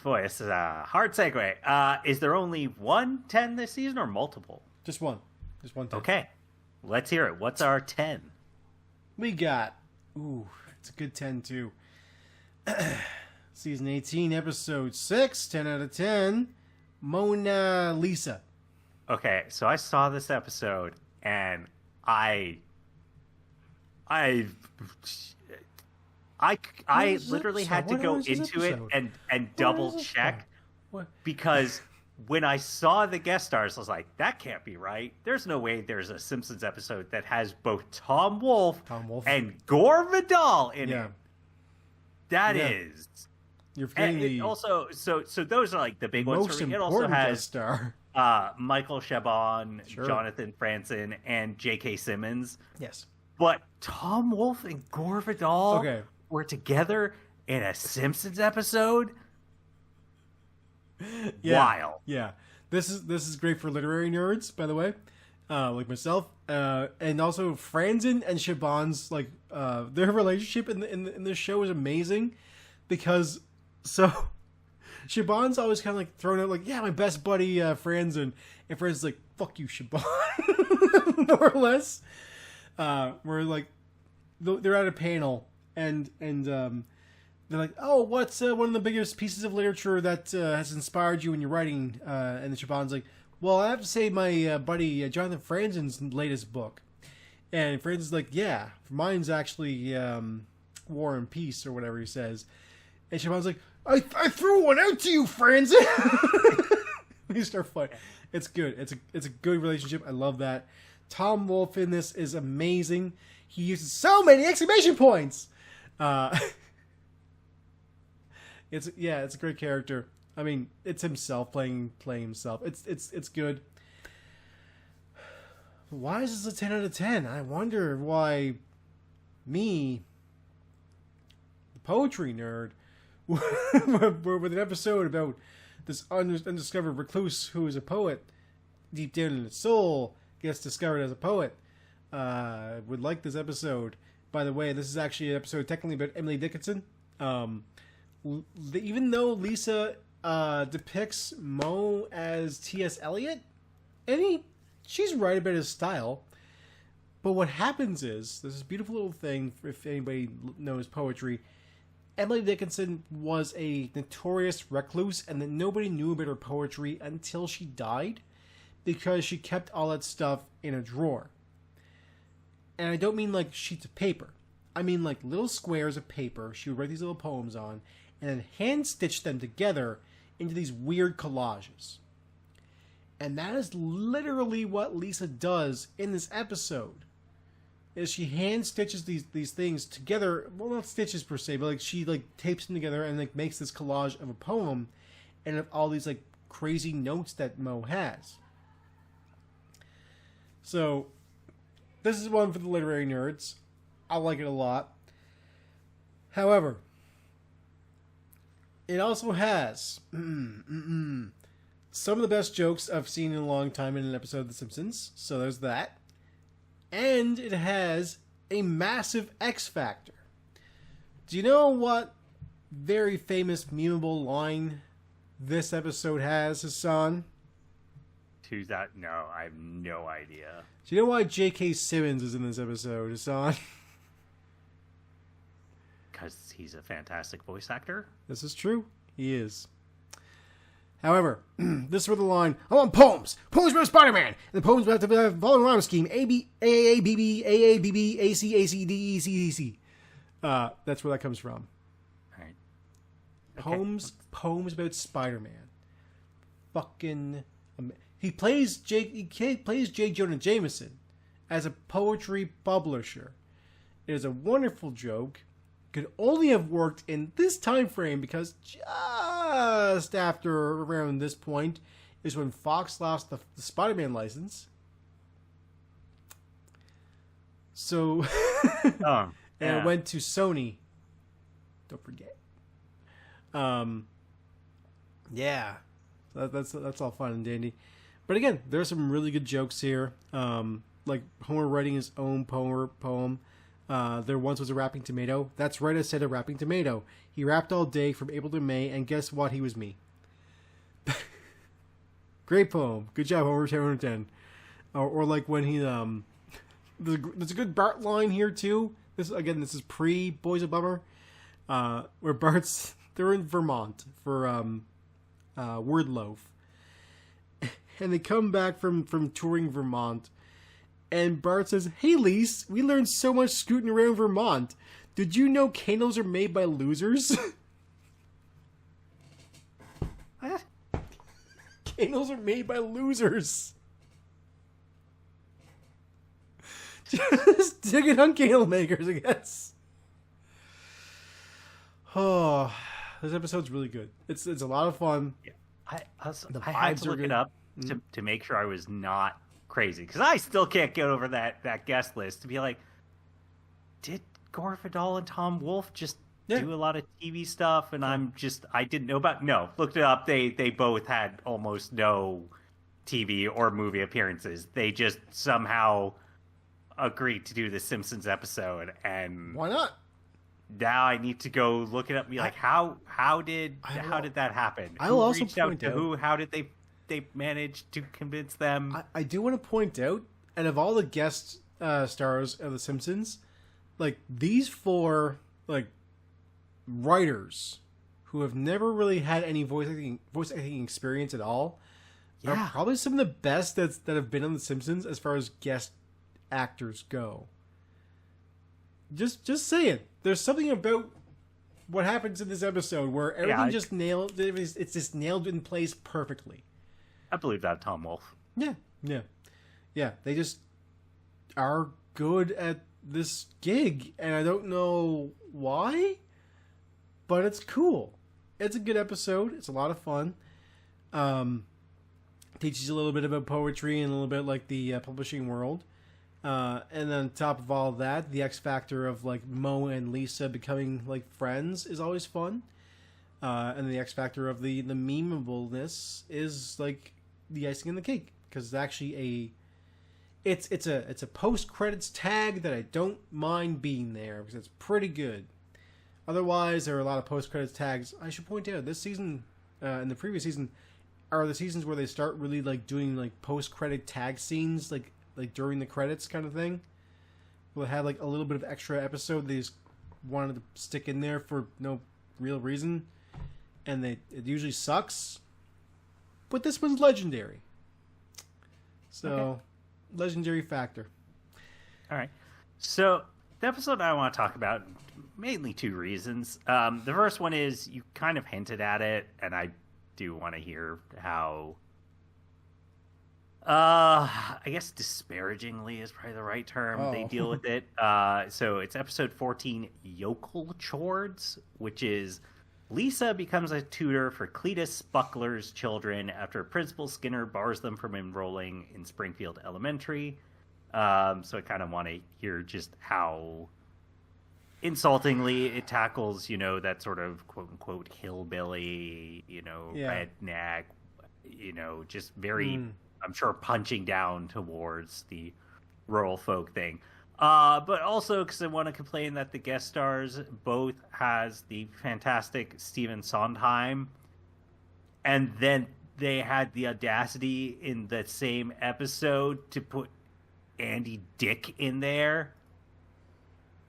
boy, this is a hard segue. Is there only 1 10 this season or multiple? Just one. Just 1 10. Okay. Let's hear it. What's our 10? We got... Ooh, it's a good 10, too. Season 18, episode 6, 10 out of 10. Mona Lisa. Okay, so I saw this episode, and I literally had to go into it and double check, because when I saw the guest stars, I was like, that can't be right. There's no way there's a Simpsons episode that has both Tom Wolfe and Gore Vidal in it. That is... You're forgetting also, so those are like the big ones for me. It also has star. Michael Chabon, Jonathan Franzen, and J.K. Simmons. Yes. But Tom Wolfe and Gore Vidal were together in a Simpsons episode? Wild. Yeah. This is great for literary nerds, by the way. Like myself. And also Franzen and Chabon's, like, their relationship in this show is amazing, because Chabon's always kind of like thrown out like, yeah, my best buddy Franzen, and Franzen's like, fuck you, Chabon, more or less. Where like they're at a panel and they're like, oh, what's one of the biggest pieces of literature that has inspired you in your writing? And the Chabon's like, well, I have to say my buddy Jonathan Franzen's latest book. And Franzen's like, yeah, mine's actually War and Peace, or whatever he says. And Chabon's like, I threw one out to you, Franzen. We start fighting. It's good. It's a good relationship. I love that. Tom Wolfe in this is amazing. He uses so many exclamation points. It's a great character. I mean, it's himself playing himself. It's good. Why is this a 10 out of 10? I wonder why me, the poetry nerd, with an episode about this undiscovered recluse who is a poet deep down in his soul, gets discovered as a poet, would like this episode. by the way, this is actually an episode technically about Emily Dickinson. Even though Lisa depicts Mo as T.S. Eliot, she's right about his style. But what happens is, there's this beautiful little thing, if anybody knows poetry, Emily Dickinson was a notorious recluse, and that nobody knew about her poetry until she died, because she kept all that stuff in a drawer. And I don't mean like sheets of paper. I mean like little squares of paper she would write these little poems on, and then hand-stitch them together into these weird collages. And that is literally what Lisa does in this episode. Is she hand stitches these things together, well, not stitches per se, but like she like tapes them together and like makes this collage of a poem and of all these like crazy notes that Mo has. So this is one for the literary nerds. I like it a lot. However, it also has some of the best jokes I've seen in a long time in an episode of The Simpsons. So there's that. And it has a massive X Factor. Do you know what very famous memeable line this episode has, Hassan? Who's that? No, I have no idea. Do you know why J.K. Simmons is in this episode, Hassan? Because he's a fantastic voice actor. This is true. He is. However, this is where the line, I want poems! Poems about Spider-Man! And the poems have to have the following rhyme scheme. A, B, A, A, B, B, A, A, B, B, A, C, A, C, D, E, C, D, C. That's where that comes from. All right. Okay. Poems about Spider-Man. Fucking... He plays J. Jonah Jameson as a poetry publisher. It is a wonderful joke. Could only have worked in this time frame because just after around this point is when Fox lost the Spider-Man license. So and it went to Sony. Don't forget. Yeah, that's all fun and dandy. But again, there's some really good jokes here. Like Homer writing his own poem. There once was a rapping tomato. That's right, I said a rapping tomato. He rapped all day from April to May, and guess what? He was me. Great poem. Good job, Homer. 10 out of 10. Or like when he there's a good Bart line here too. This is pre Boys of Bummer, where they're in Vermont for Word Loaf, and they come back from touring Vermont. And Bart says, "Hey, Lise, we learned so much scooting around Vermont. Did you know candles are made by losers?" Candles are made by losers. Just dig it on candle makers, I guess. Oh, this episode's really good. It's a lot of fun. Yeah. I had to look it up to make sure I was not crazy, because I still can't get over that guest list to be like, did Gore Vidal and Tom Wolfe just do a lot of TV stuff and I didn't know about? No, looked it up. They both had almost no TV or movie appearances. They just somehow agreed to do the Simpsons episode, and why not? Now I need to go look it up and be like, how did that happen? I'll Who also reached out point to out, who? How did they managed to convince them? I do want to point out, and of all the guest stars of The Simpsons, like these four like writers who have never really had any voice acting experience at all are probably some of the best that have been on The Simpsons as far as guest actors go. Just saying, there's something about what happens in this episode where everything just nailed. It's just nailed in place perfectly. I believe that, Tom Wolfe. Yeah. They just are good at this gig, and I don't know why, but it's cool. It's a good episode. It's a lot of fun. Teaches you a little bit about poetry and a little bit like the publishing world. And then on top of all of that, the X Factor of like Mo and Lisa becoming like friends is always fun. And the X Factor of the memeableness is like the icing on the cake, because it's actually it's a post credits tag that I don't mind being there because it's pretty good. Otherwise, there are a lot of post credits tags. I should point out this season and the previous season are the seasons where they start really like doing like post credit tag scenes like during the credits kind of thing. We'll have like a little bit of extra episode they just wanted to stick in there for no real reason, and it usually sucks. But this one's legendary. So, okay. Legendary factor. All right. So, the episode I want to talk about, mainly two reasons. The first one is you kind of hinted at it, and I do want to hear how, I guess disparagingly is probably the right term, they deal with it. So, it's episode 14, Yokel Chords, which is Lisa becomes a tutor for Cletus Buckler's children after Principal Skinner bars them from enrolling in Springfield Elementary. So I kind of want to hear just how insultingly it tackles, that sort of quote-unquote hillbilly, redneck, just very, I'm sure, punching down towards the rural folk thing. But also because I want to complain that the guest stars both has the fantastic Stephen Sondheim, and then they had the audacity in the same episode to put Andy Dick in there.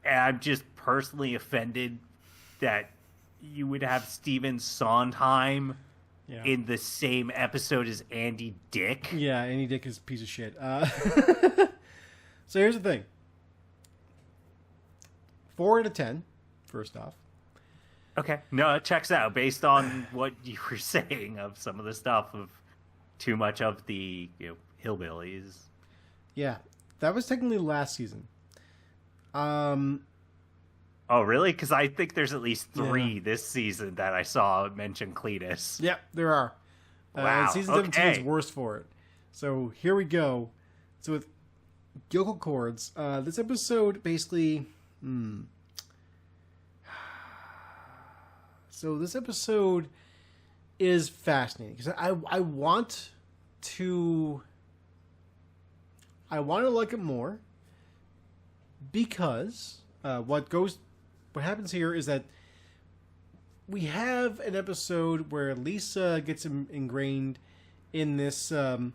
And I'm just personally offended that you would have Stephen Sondheim in the same episode as Andy Dick. Yeah, Andy Dick is a piece of shit. So here's the thing. 4 out of 10, first off. Okay. No, it checks out based on what you were saying of some of the stuff of too much of the hillbillies. Yeah. That was technically last season. Oh, really? Because I think there's at least 3 this season that I saw mention Cletus. Yep, there are. Wow. Season 17 is worse for it. So here we go. So with Yokel Chords, this episode basically... So this episode is fascinating because I want to like it more because what happens here is that we have an episode where Lisa gets ingrained in this in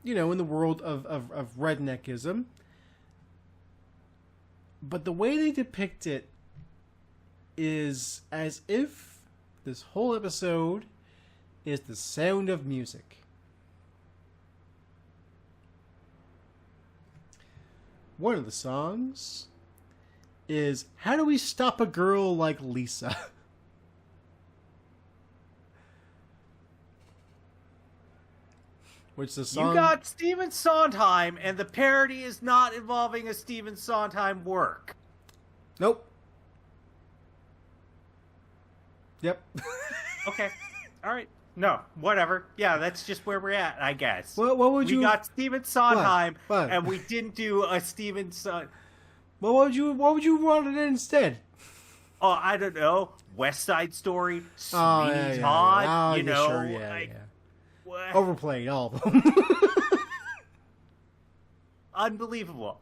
the world of redneckism. But the way they depict it is as if this whole episode is the sound of music. One of the songs is How Do We Stop a Girl Like Lisa? Which the song... You got Stephen Sondheim, and the parody is not involving a Stephen Sondheim work. Nope. Yep. Okay. All right. No, whatever. Yeah, that's just where we're at, I guess. What would you... We got Stephen Sondheim, what? and we didn't do a Stephen Sondheim... Well, what would you want it instead? Oh, I don't know. West Side Story, Sweeney Todd, Sure, yeah. Overplayed, all of them. Unbelievable.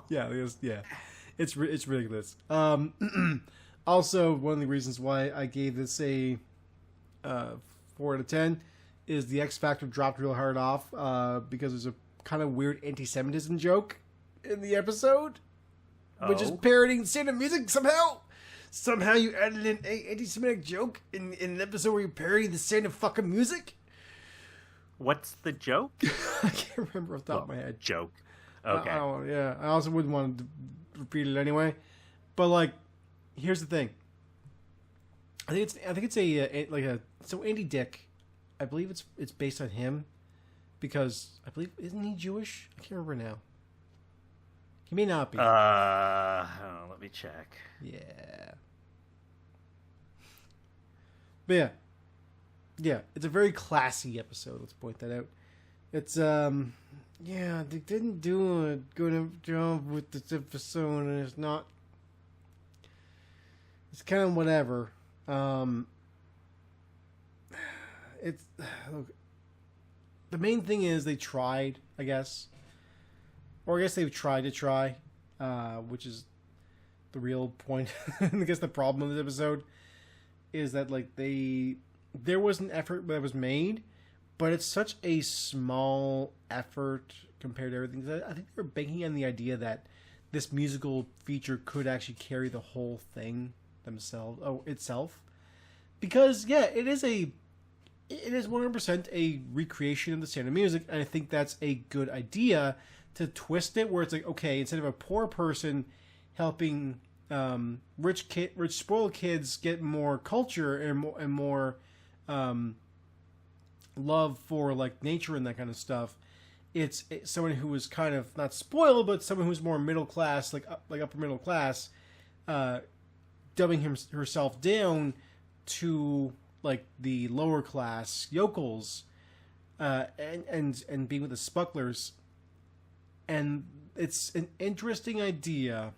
Yeah, it's ridiculous. Also, one of the reasons why I gave this a 4 out of 10 is the X Factor dropped real hard off because there's a kind of weird anti-Semitism joke in the episode, which is parodying the sound of music somehow. Somehow you added in an anti-Semitic joke in an episode where you parody the sound of fucking music. What's the joke? I can't remember off the top of my head. Joke. Okay. I also wouldn't want to repeat it anyway. But like, here's the thing. I think it's so Andy Dick. I believe it's based on him because I believe isn't he Jewish? I can't remember now. He may not be. Let me check. Yeah. But yeah, it's a very classy episode. Let's point that out. It's they didn't do a good job with this episode, and it's not. It's kind of whatever. It's look, the main thing is they tried, I guess. Or I guess they've tried to try, which is the real point. I guess the problem of this episode is that like there was an effort that was made, but it's such a small effort compared to everything. I think they're banking on the idea that this musical feature could actually carry the whole thing itself. Because it is 100% a recreation of the Sound of Music, and I think that's a good idea to twist it where it's like, okay, instead of a poor person helping rich spoiled kids get more culture and more love for like nature and that kind of stuff, it's someone who is kind of not spoiled, but someone who's more middle class, like upper middle class, dumbing herself down to like the lower class yokels, and being with the Spucklers, and it's an interesting idea.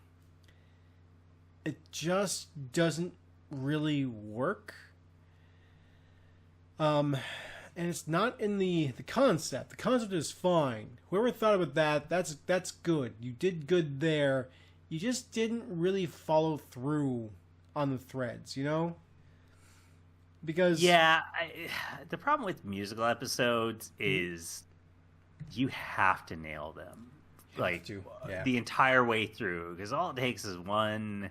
It just doesn't really work. And it's not in the concept. The concept is fine. Whoever thought about that's good. You did good there. You just didn't really follow through on the threads, you know? Because the problem with musical episodes is you have to nail them the entire way through, because all it takes is one,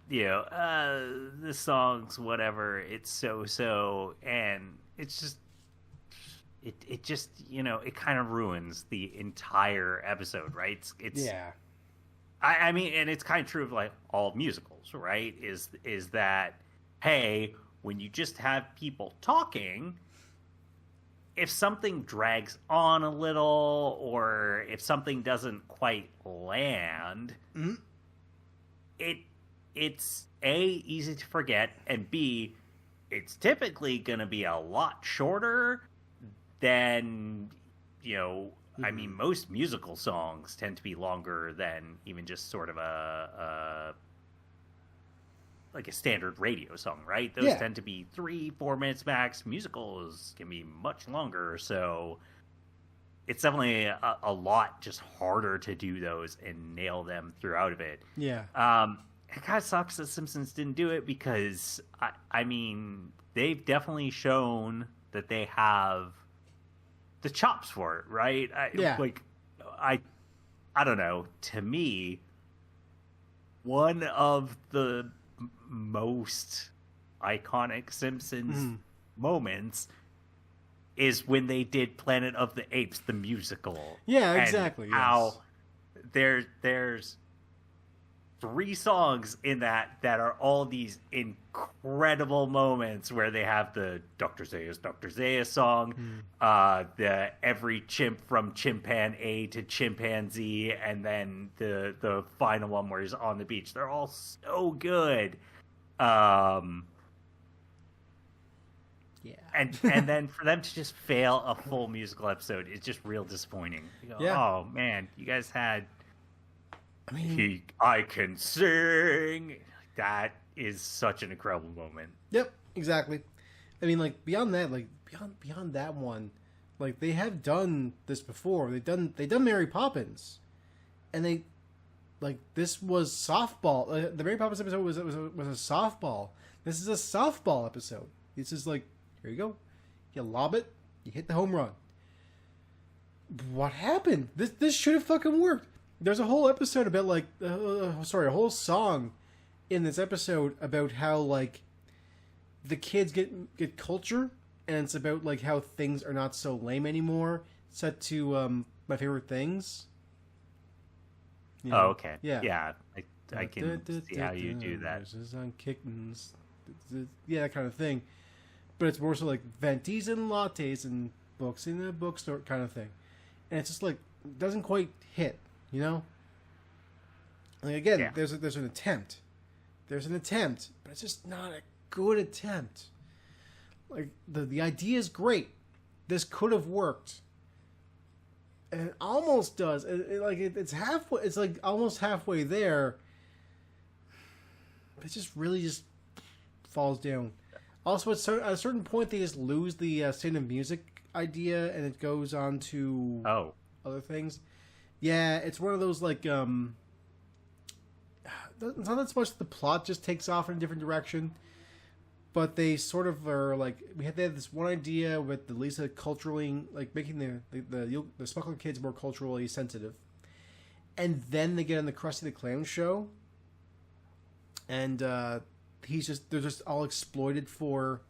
the songs, whatever, it's so, and it's just it just it kind of ruins the entire episode, right? It's I mean, and it's kind of true of like all musicals, right? Is that, hey, when you just have people talking, if something drags on a little, or if something doesn't quite land, it's A, easy to forget, and B, it's typically going to be a lot shorter than, I mean, most musical songs tend to be longer than even just sort of like a standard radio song, right? Those tend to be 3-4 minutes max. Musicals can be much longer, so it's definitely a lot just harder to do those and nail them throughout of it. Yeah. It kind of sucks that Simpsons didn't do it, because I mean, they've definitely shown that they have the chops for it, right? I don't know. To me, one of the most iconic Simpsons moments is when they did Planet of the Apes, the musical. Yeah, exactly. How there's 3 songs in that are all these incredible moments where they have the Dr. Zayas song, the every chimp from chimpan A to chimpanzee, and then the final one where he's on the beach. They're all so good. And then for them to just fail a full musical episode is just real disappointing. You go, oh man, you guys had, I mean, I can sing. That is such an incredible moment. Yep, exactly. I mean, like beyond that, like beyond that one, like they have done this before. They've done Mary Poppins, and this was softball. The Mary Poppins episode was a softball. This is a softball episode. This is like, here you go, you lob it, you hit the home run. What happened? This should have fucking worked. There's a whole episode about like, a whole song in this episode about how like the kids get culture, and it's about like how things are not so lame anymore. Set to My Favorite Things. Oh, okay. Yeah. I can see how you do that. On kittens. Yeah, that kind of thing. But it's more so like ventis and lattes and books in a bookstore kind of thing. And it's just like, it doesn't quite hit, you know? Like again, there's an attempt. There's an attempt, but it's just not a good attempt. Like the idea is great. This could have worked. And it almost does. It's halfway. It's like almost halfway there. But it just really just falls down. Also, at a certain point, they just lose the Sound of Music idea, and it goes on to other things. Yeah, it's one of those like it's not that much the plot just takes off in a different direction, but they sort of are like they had this one idea with the Lisa culturally like making the smuggler kids more culturally sensitive, and then they get on the Krusty the Clown show, and they're just all exploited for.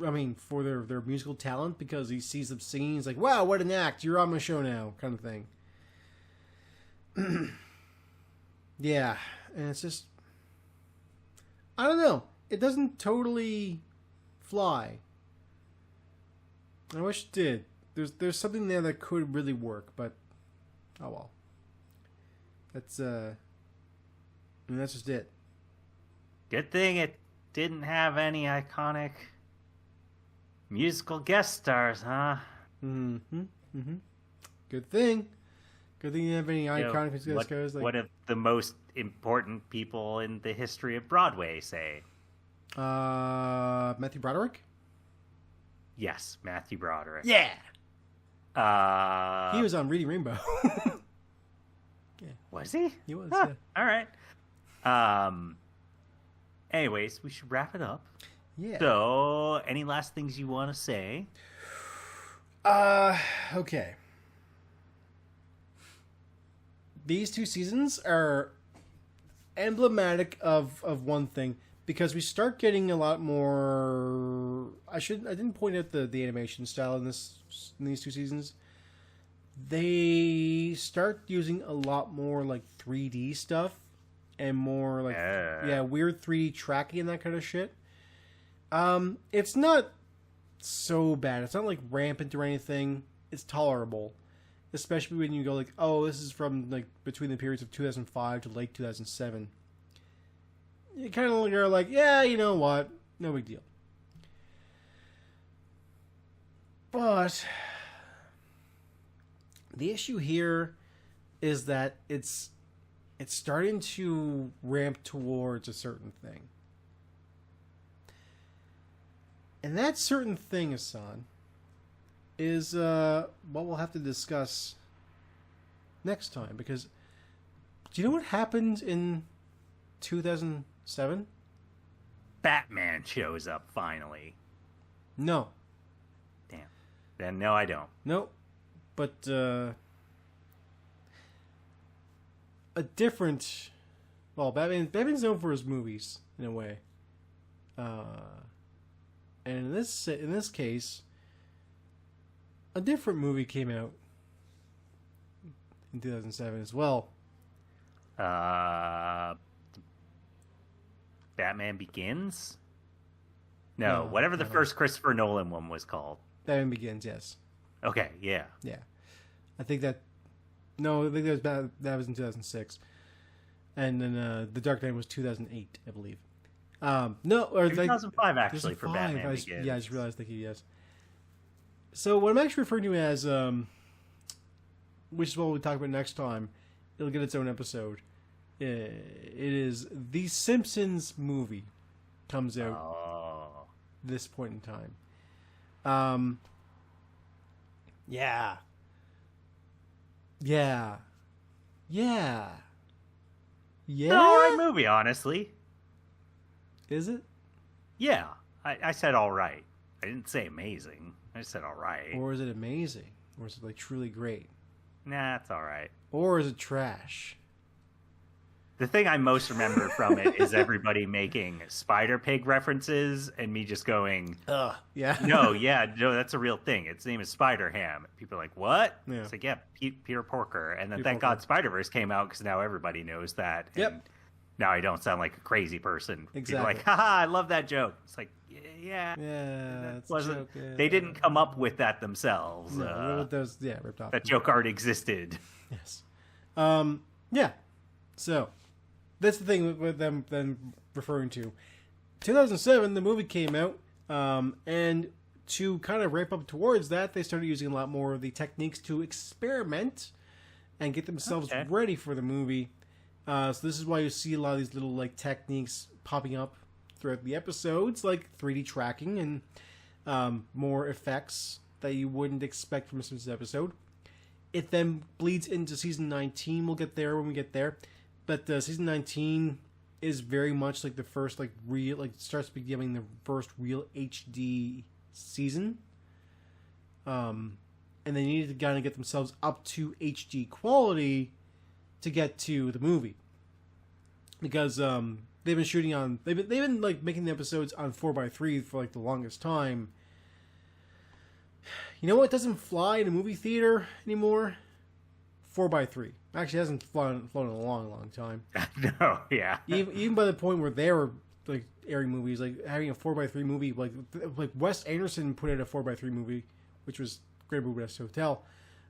I mean, for their musical talent because he sees them singing. He's like, "Wow, what an act! You're on my show now," kind of thing. Yeah, and it's just, I don't know. It doesn't totally fly. I wish it did. There's something there that could really work, but oh well. That's that's just it. Good thing it didn't have any iconic musical guest stars, huh? Mm-hmm. Mm-hmm. Good thing. Good thing you didn't have any iconic musical guest stars. What if the most important people in the history of Broadway say? Matthew Broderick? Yes, Matthew Broderick. Yeah! He was on Reading Rainbow. Yeah. Was he? He was, yeah. All right. Anyways, we should wrap it up. Yeah. So, any last things you want to say? Okay. These 2 seasons are emblematic of one thing because we start getting a lot more. I didn't point out the animation style in these 2 seasons. They start using a lot more like 3D stuff and more like weird 3D tracking and that kind of shit. It's not so bad. It's not like rampant or anything. It's tolerable. Especially when you go like, oh, this is from like between the periods of 2005 to late 2007. You kind of are like, yeah, you know what? No big deal. But the issue here is that it's starting to ramp towards a certain thing. And that certain thing, Hassan, is what we'll have to discuss next time. Because do you know what happened in 2007? Batman shows up finally. No. Damn. Then no, I don't. Nope. But a different. Well, Batman's known for his movies in a way. And in this case, a different movie came out in 2007 as well. Batman Begins? No, whatever the first Christopher Nolan one was called. Batman Begins, yes. Okay, yeah. Yeah. I think that was in 2006. And then The Dark Knight was 2008, I believe. No, or 2005 actually for Batman Begins. Yeah, I just realized. Thank you. Yes. So what I'm actually referring to as, which is what we'll talk about next time, it'll get its own episode. It is the Simpsons movie comes out this point in time. Yeah. It's an alright movie, honestly. Is it? Yeah. I said alright. I didn't say amazing. I just said alright. Or is it amazing? Or is it like truly great? Nah, it's alright. Or is it trash? The thing I most remember from it is everybody making Spider Pig references and me just going, ugh, yeah. No, that's a real thing. Its name is Spider Ham. People are like, what? Yeah. It's like, yeah, Peter Porker. And then Peter thank Porker. God Spider-Verse came out because now everybody knows that. Yep. And now I don't sound like a crazy person. Exactly. People are like, haha, I love that joke. It's like, yeah. Yeah, wasn't. Yeah. They didn't come up with that themselves. No, those, ripped off. That joke already existed. Yes. Yeah. So, that's the thing with them referring to. 2007, the movie came out, and to kind of ramp up towards that, they started using a lot more of the techniques to experiment and get themselves ready for the movie. So this is why you see a lot of these little like techniques popping up throughout the episodes, like 3D tracking and more effects that you wouldn't expect from a Simpsons episode. It then bleeds into season 19. We'll get there when we get there. But season 19 is very much like the first real, starts becoming the first real HD season. And they needed to kind of get themselves up to HD quality to get to the movie. Because they've been shooting on, they've been making the episodes on 4:3 for the longest time. You know what doesn't fly in a movie theater anymore? 4:3. Actually, it hasn't flown in a long time. No, yeah. Even by the point where they were airing movies, having a 4:3 movie, like Wes Anderson put out a 4:3 movie, which was Great Budapest Hotel.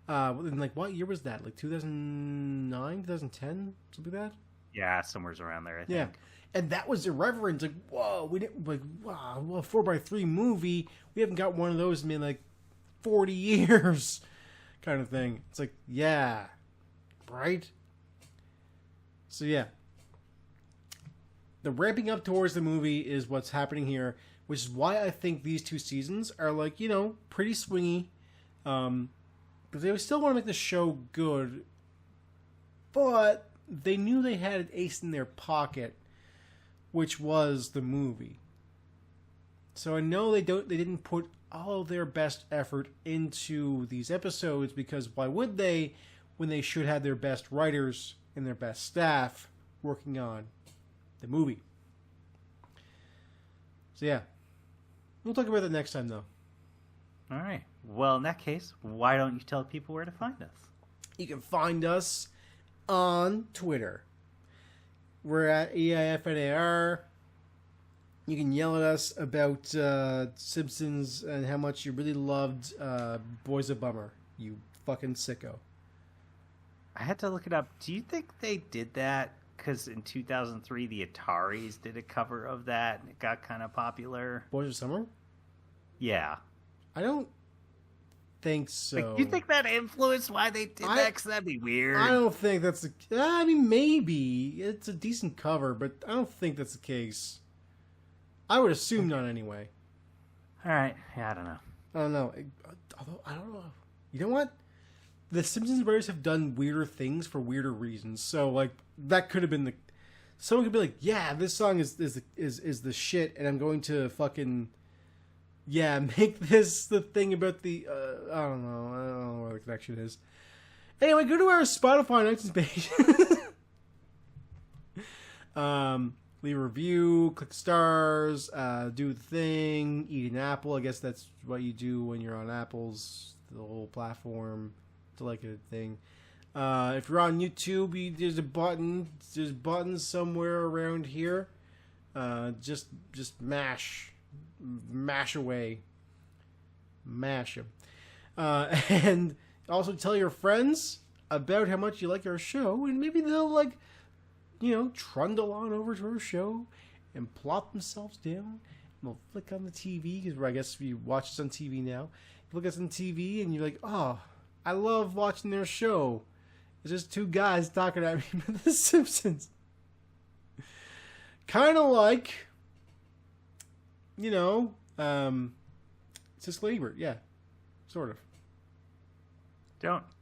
And what year was that? 2009, 2010, something like that. Yeah, somewhere's around there. I think. Yeah, and that was irreverent. Whoa, we didn't wow, a 4:3 movie. We haven't got one of those in 40 years, kind of thing. It's yeah, right. So yeah, the ramping up towards the movie is what's happening here, which is why I think these two seasons are pretty swingy. Because they still want to make the show good, but they knew they had an ace in their pocket, which was the movie. So I know they didn't put all of their best effort into these episodes, because why would they, when they should have their best writers and their best staff working on the movie? So yeah, we'll talk about that next time though. All right. Well, in that case, why don't you tell people where to find us? You can find us on Twitter. We're at EIFNAR. You can yell at us about Simpsons and how much you really loved Boy's a Bummer, you fucking sicko. I had to look it up. Do you think they did that because in 2003 the Ataris did a cover of that and it got kind of popular? Boys of Summer? Yeah. I don't think so. Do you think that influenced why they did that? Because that'd be weird. I don't think that's the... I mean, maybe. It's a decent cover, but I don't think that's the case. I would assume not anyway. All right. Yeah, I don't know. Although, I don't know. You know what? The Simpsons writers have done weirder things for weirder reasons. So, that could have been the... Someone could be like, yeah, this song is the shit, and I'm going to fucking... Yeah, make this the thing about the... I don't know where the connection is. Anyway, go to our Spotify and iTunes page. Leave a review, click stars, do the thing, eat an apple. I guess that's what you do when you're on Apple's, the whole platform. It's a thing. If you're on YouTube, there's a button. There's buttons somewhere around here. Just mash away. Mash them. And also tell your friends about how much you like our show, and maybe they'll trundle on over to our show and plop themselves down, and they'll flick on the TV, because I guess you watch us on TV now. You look at us on TV and you're like, oh, I love watching their show. It's just two guys talking at me about The Simpsons. Kind of like, Siskel Ebert, yeah, sort of.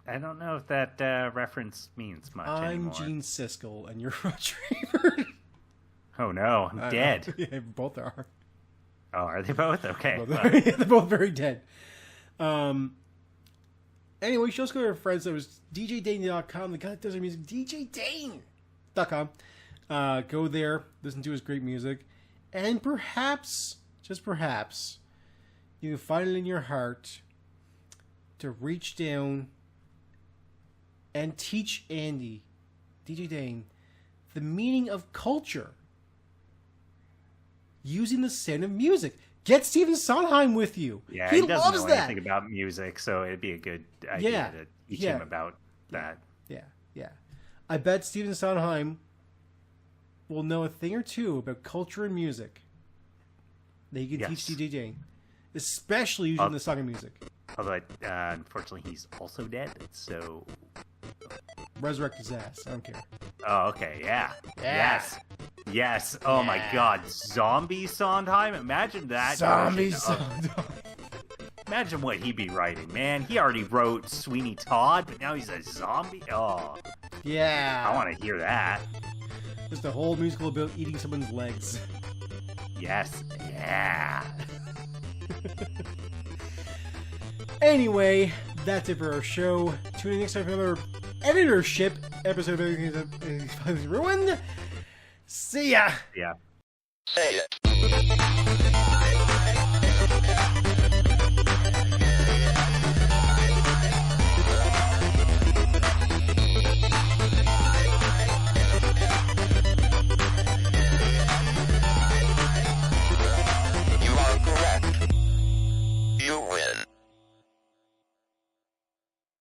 I don't know if that reference means much anymore. I'm Gene Siskel, and you're Roger Ebert. Oh no, I'm dead. Yeah, both are. Oh, are they both? Okay. They're both very dead. Anyway, you should also go to our friends. That was DJDane.com. The guy that does our music, DJDane.com. Go there, listen to his great music, and perhaps, just perhaps, you can find it in your heart to reach down and teach Andy, DJ Dane, the meaning of culture using the sound of music. Get Stephen Sondheim with you. Yeah, he doesn't loves know that. anything about music, so it'd be a good idea to teach him about that. Yeah. I bet Stephen Sondheim will know a thing or two about culture and music that he can teach DJ Dane, especially using the song of music. Although, unfortunately, he's also dead, so... Resurrect his ass. I don't care. Oh, okay, yeah. Yes. Oh, my God. Zombie Sondheim? Imagine that. Zombie Sondheim. Imagine what he'd be writing, man. He already wrote Sweeney Todd, but now he's a zombie? Oh. Yeah. I want to hear that. Just a whole musical about eating someone's legs. Yes. Yeah. Anyway, that's it for our show. Tune in next time for another editorship episode of Everything's Ruined. See ya! Yeah. Say it.